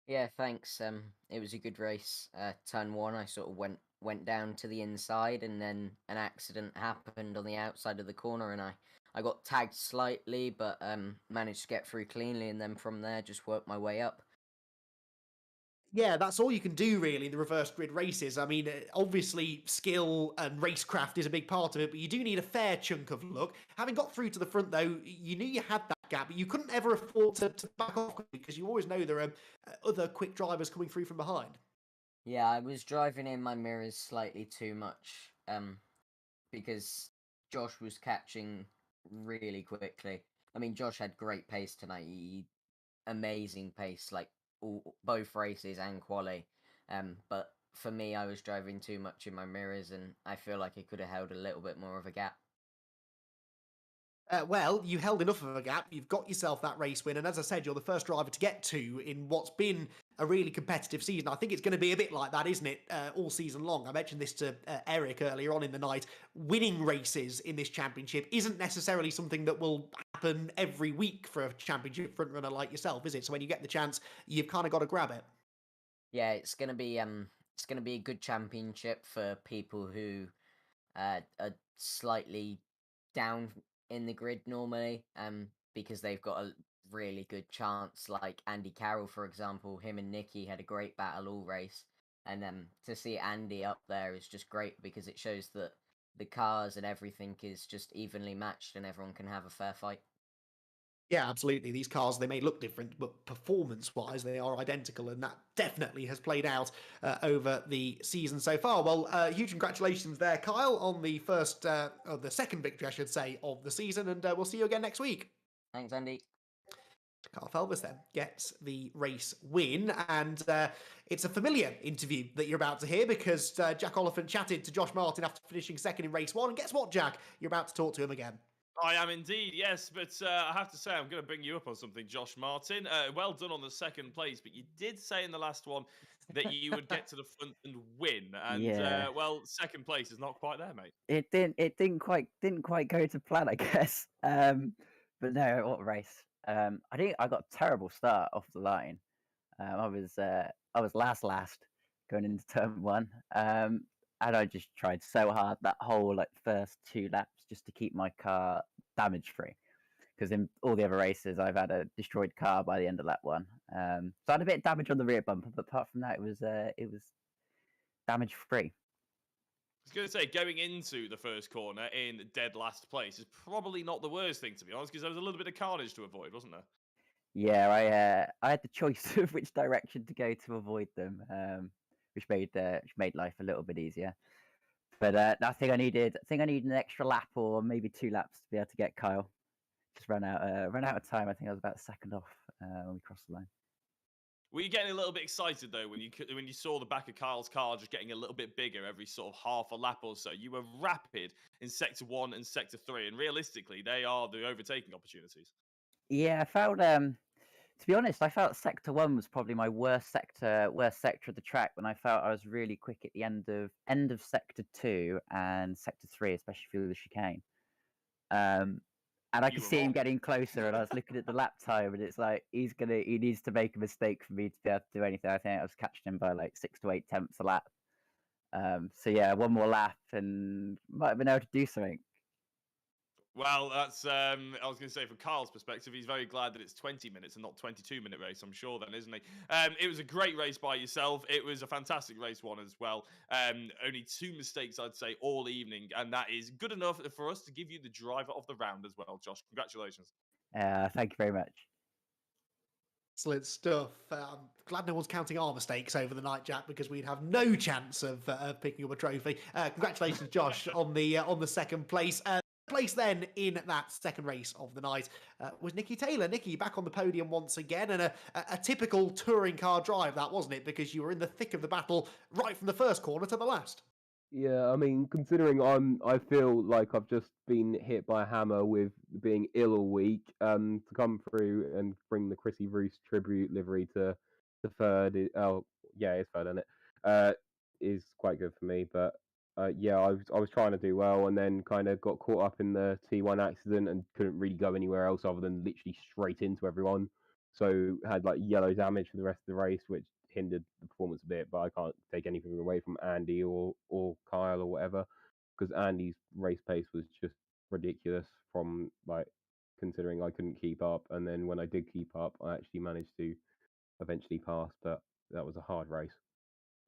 Yeah, thanks. It was a good race. Turn one, I sort of went down to the inside, and then an accident happened on the outside of the corner, and I got tagged slightly, but managed to get through cleanly, and then from there just worked my way up. Yeah, that's all you can do really in the reverse grid races. I mean, obviously skill and racecraft is a big part of it, but you do need a fair chunk of luck. Having got through to the front though, you knew you had that gap, but you couldn't ever afford to back off quickly because you always know there are other quick drivers coming through from behind. Yeah, I was driving in my mirrors slightly too much, because Josh was catching really quickly. I mean, Josh had great pace tonight. Amazing pace, like both races and quali. But for me, I was driving too much in my mirrors, and I feel like I could have held a little bit more of a gap. Well, you held enough of a gap. You've got yourself that race win. And as I said, you're the first driver to get to in what's been a really competitive season. I think it's going to be a bit like that, isn't it, all season long? I mentioned this to Eric earlier on in the night. Winning races in this championship isn't necessarily something that will happen every week for a championship frontrunner like yourself, is it? So when you get the chance, you've kind of got to grab it. Yeah, it's gonna be a good championship for people who are slightly down in the grid normally, because they've got a really good chance. Like Andy Carroll, for example, him and Nicky had a great battle all race, and to see Andy up there is just great because it shows that the cars and everything is just evenly matched and everyone can have a fair fight. Yeah, absolutely. These cars, they may look different, but performance-wise, they are identical, and that definitely has played out over the season so far. Well, huge congratulations there, Kyle, on the the second victory, I should say, of the season, and we'll see you again next week. Thanks, Andy. Kyle Felvers then gets the race win, and it's a familiar interview that you're about to hear because Jack Oliphant chatted to Josh Martin after finishing second in race one, and guess what, Jack? You're about to talk to him again. I am indeed, yes, but I have to say I'm going to bring you up on something, Josh Martin. Well done on the second place, but you did say in the last one that you would get to the front and win, and Yeah. well, second place is not quite there, mate. It didn't quite go to plan, I guess. But no, what a race! I think I got a terrible start off the line. I was last going into turn one, and I just tried so hard that whole first 2 laps just to keep my car damage free. Because in all the other races, I've had a destroyed car by the end of lap 1. So I had a bit of damage on the rear bumper, but apart from that, it was damage free. I was going to say, going into the first corner in dead last place is probably not the worst thing, to be honest, because there was a little bit of carnage to avoid, wasn't there? Yeah, I had the choice of which direction to go to avoid them, which made life a little bit easier. But I think I needed an extra lap or maybe 2 laps to be able to get Kyle. Just ran out of time. I think I was about second off when we crossed the line. Were you getting a little bit excited though when you saw the back of Kyle's car just getting a little bit bigger every sort of half a lap or so? You were rapid in sector 1 and sector 3, and realistically, they are the overtaking opportunities. Yeah, I felt to be honest, I felt sector 1 was probably my worst sector of the track, when I felt I was really quick at the end of sector 2 and sector 3, especially through the chicane. And I could see him getting closer, and I was looking at the lap time, and it's like he needs to make a mistake for me to be able to do anything. I think I was catching him by 6 to 8 tenths a lap. So yeah, 1 more lap and might have been able to do something. Well, that's I was going to say, from Kyle's perspective, he's very glad that it's 20 minutes and not 22-minute race, I'm sure then, isn't he? It was a great race by yourself. It was a fantastic race one as well. Only 2 mistakes, I'd say, all evening, and that is good enough for us to give you the driver of the round as well, Josh. Congratulations. Thank you very much. Excellent stuff. Glad no one's counting our mistakes over the night, Jack, because we'd have no chance of picking up a trophy. Congratulations, Josh, on the second place. Place then in that second race of the night was Nicky Taylor. Nicky back on the podium once again, and a typical touring car drive, that, wasn't it? Because you were in the thick of the battle right from the first corner to the last. Yeah, I mean, considering I feel like I've just been hit by a hammer with being ill all week. To come through and bring the Chrissy Roos tribute livery to the third. Oh, yeah, it's third, isn't it? Is quite good for me. But yeah, I was trying to do well, and then kind of got caught up in the T1 accident and couldn't really go anywhere else other than literally straight into everyone. So had like yellow damage for the rest of the race, which hindered the performance a bit. But I can't take anything away from Andy or Kyle or whatever, because Andy's race pace was just ridiculous. From like considering I couldn't keep up, and then when I did keep up, I actually managed to eventually pass. But that was a hard race.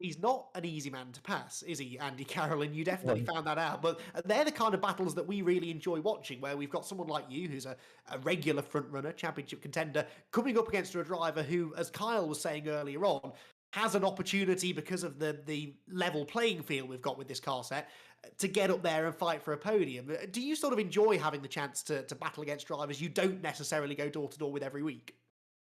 He's not an easy man to pass, is he, Andy Carroll? And you definitely found that out. But they're the kind of battles that we really enjoy watching, where we've got someone like you, who's a regular front runner, championship contender, coming up against a driver who, as Kyle was saying earlier on, has an opportunity because of the level playing field we've got with this car set to get up there and fight for a podium. Do you sort of enjoy having the chance to battle against drivers you don't necessarily go door to door with every week?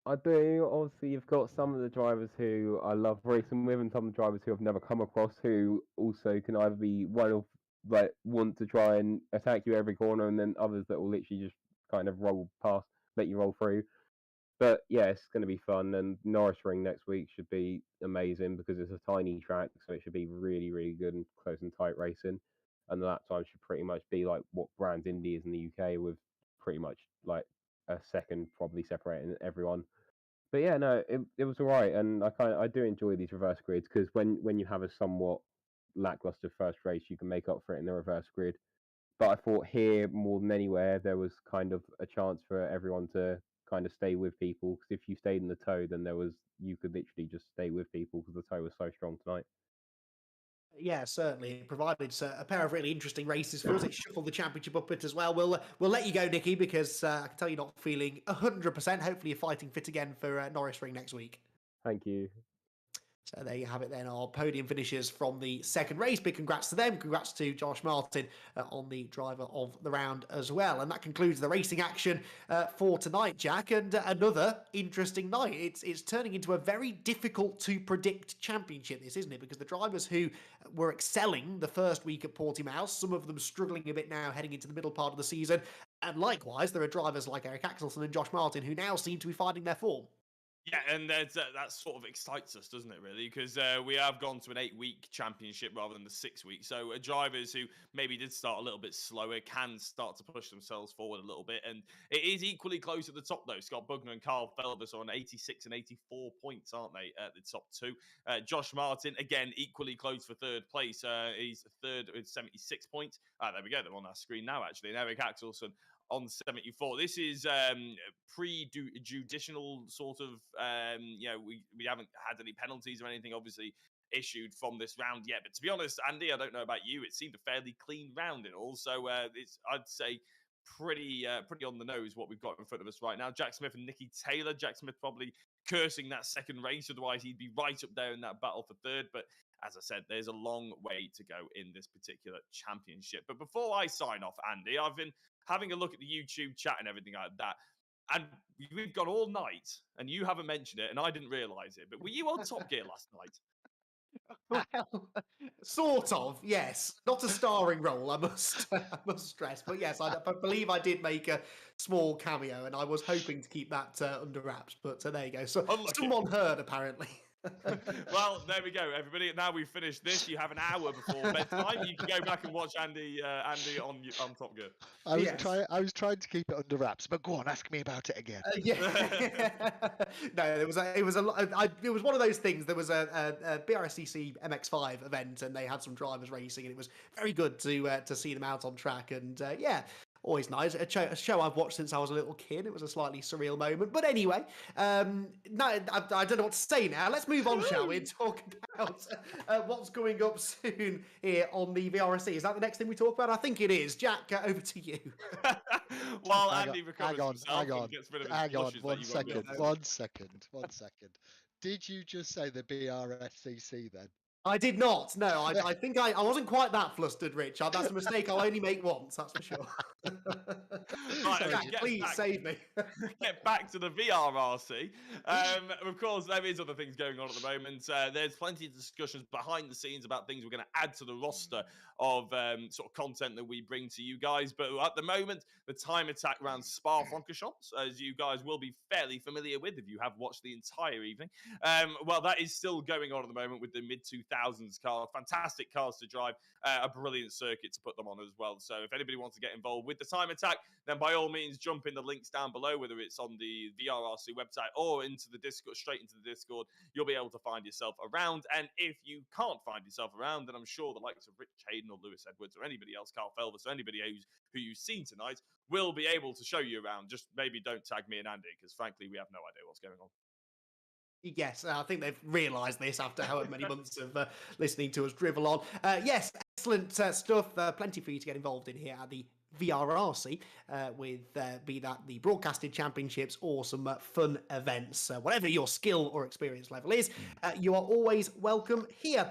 I do. Obviously, you've got some of the drivers who I love racing with, and some of the drivers who I've never come across who also can either be one of like want to try and attack you every corner, and then others that will literally just kind of roll past, let you roll through. But yeah, it's going to be fun, and Norris Ring next week should be amazing because it's a tiny track, so it should be really, really good and close and tight racing. And the lap time should pretty much be like what Brands Indy is in the UK, with pretty much like a second probably separating everyone. But yeah, no, it was all right, and I do enjoy these reverse grids because when you have a somewhat lackluster first race, you can make up for it in the reverse grid. But I thought here more than anywhere there was kind of a chance for everyone to kind of stay with people, because if you stayed in the tow, then you could literally just stay with people because the tow was so strong tonight. Yeah, certainly. It provided a pair of really interesting races for us. It shuffled the championship up a bit as well. We'll let you go, Nicky, because I can tell you're not feeling 100%. Hopefully you're fighting fit again for Norris Ring next week. Thank you. So there you have it then, our podium finishers from the second race. Big congrats to them. Congrats to Josh Martin on the driver of the round as well. And that concludes the racing action for tonight, Jack. And another interesting night. It's turning into a very difficult to predict championship, this, isn't it? Because the drivers who were excelling the first week at Portimao, some of them struggling a bit now heading into the middle part of the season. And likewise, there are drivers like Eric Axelson and Josh Martin who now seem to be finding their form. Yeah, and that sort of excites us, doesn't it, really? Because we have gone to an 8-week championship rather than the 6-week. So drivers who maybe did start a little bit slower can start to push themselves forward a little bit. And it is equally close at the top, though. Scott Bugner and Carl Felvis are on 86 and 84 points, aren't they, at the top two? Josh Martin, again, equally close for third place. He's third with 76 points. There we go. They're on our screen now, actually. And Eric Axelson on 74. This is pre-judicial sort of, we haven't had any penalties or anything, obviously, issued from this round yet. But to be honest, Andy, I don't know about you, it seemed a fairly clean round in all. So it's, I'd say, pretty on the nose what we've got in front of us right now. Jack Smith and Nicky Taylor. Jack Smith probably cursing that second race, otherwise he'd be right up there in that battle for third. But as I said, there's a long way to go in this particular championship. But before I sign off, Andy, I've been having a look at the YouTube chat and everything like that. And we've gone all night, and you haven't mentioned it, and I didn't realise it. But were you on Top Gear last night? Well, sort of, yes. Not a starring role, I must stress. But yes, I believe I did make a small cameo, and I was hoping to keep that under wraps. But there you go. So someone heard, apparently. Well, there we go, everybody. Now we've finished this. You have an hour before bedtime. You can go back and watch Andy on Top Gear. I was trying to keep it under wraps, but go on, ask me about it again. No, it was one of those things. There was a BRSCC MX5 event, and they had some drivers racing, and it was very good to see them out on track. And always nice. A show I've watched since I was a little kid. It was a slightly surreal moment. But anyway, no, I don't know what to say now. Let's move on, shall we, and talk about what's going up soon here on the VRRC. Is that the next thing we talk about? I think it is. Jack, over to you. While Andy recovers himself hang on, and gets rid of his hang on, blushes one second. Did you just say the BRSCC then? I did not. No, I think I wasn't quite that flustered, Rich. That's a mistake I'll only make once, that's for sure. Right, Jack, please save me. Get back to the VRRC. Of course, there is other things going on at the moment. There's plenty of discussions behind the scenes about things we're going to add to the roster of sort of content that we bring to you guys. But at the moment, the time attack around Spa-Francorchamps, as you guys will be fairly familiar with if you have watched the entire evening. Well, that is still going on at the moment with the mid-2000s cars. Fantastic cars to drive, a brilliant circuit to put them on as well. So if anybody wants to get involved with the time attack, then by all means, jump in the links down below, whether it's on the VRRC website or into the Discord, straight into the Discord. You'll be able to find yourself around. And if you can't find yourself around, then I'm sure the likes of Rich Hayden or Lewis Edwards or anybody else, Carl Felvis, or anybody who you've seen tonight will be able to show you around. Just maybe don't tag me and Andy, because frankly, we have no idea what's going on. Yes, I think they've realised this after however many months of listening to us drivel on. Yes, excellent stuff. Plenty for you to get involved in here at the VRRC, with be that the broadcasted championships or some fun events. Whatever your skill or experience level is, you are always welcome here.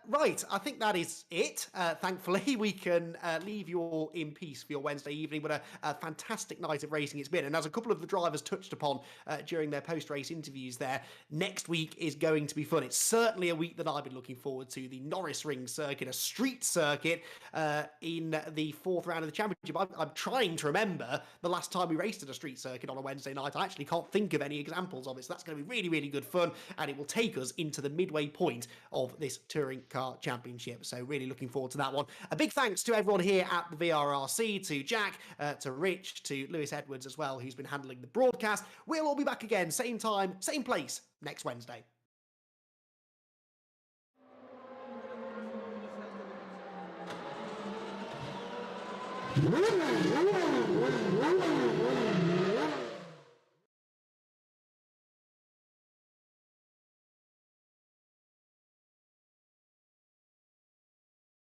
Right, I think that is it. Thankfully, we can leave you all in peace for your Wednesday evening. But a fantastic night of racing it's been. And as a couple of the drivers touched upon during their post-race interviews there, next week is going to be fun. It's certainly a week that I've been looking forward to. The Norris Ring circuit, a street circuit in the fourth round of the championship. I'm trying to remember the last time we raced at a street circuit on a Wednesday night. I actually can't think of any examples of it. So that's going to be really, really good fun. And it will take us into the midway point of this touring car championship. So really looking forward to that one. A big thanks to everyone here at the VRRC, to Jack, to Rich, to Lewis Edwards as well, who's been handling the broadcast. We'll all be back again, same time, same place, next Wednesday. Woo!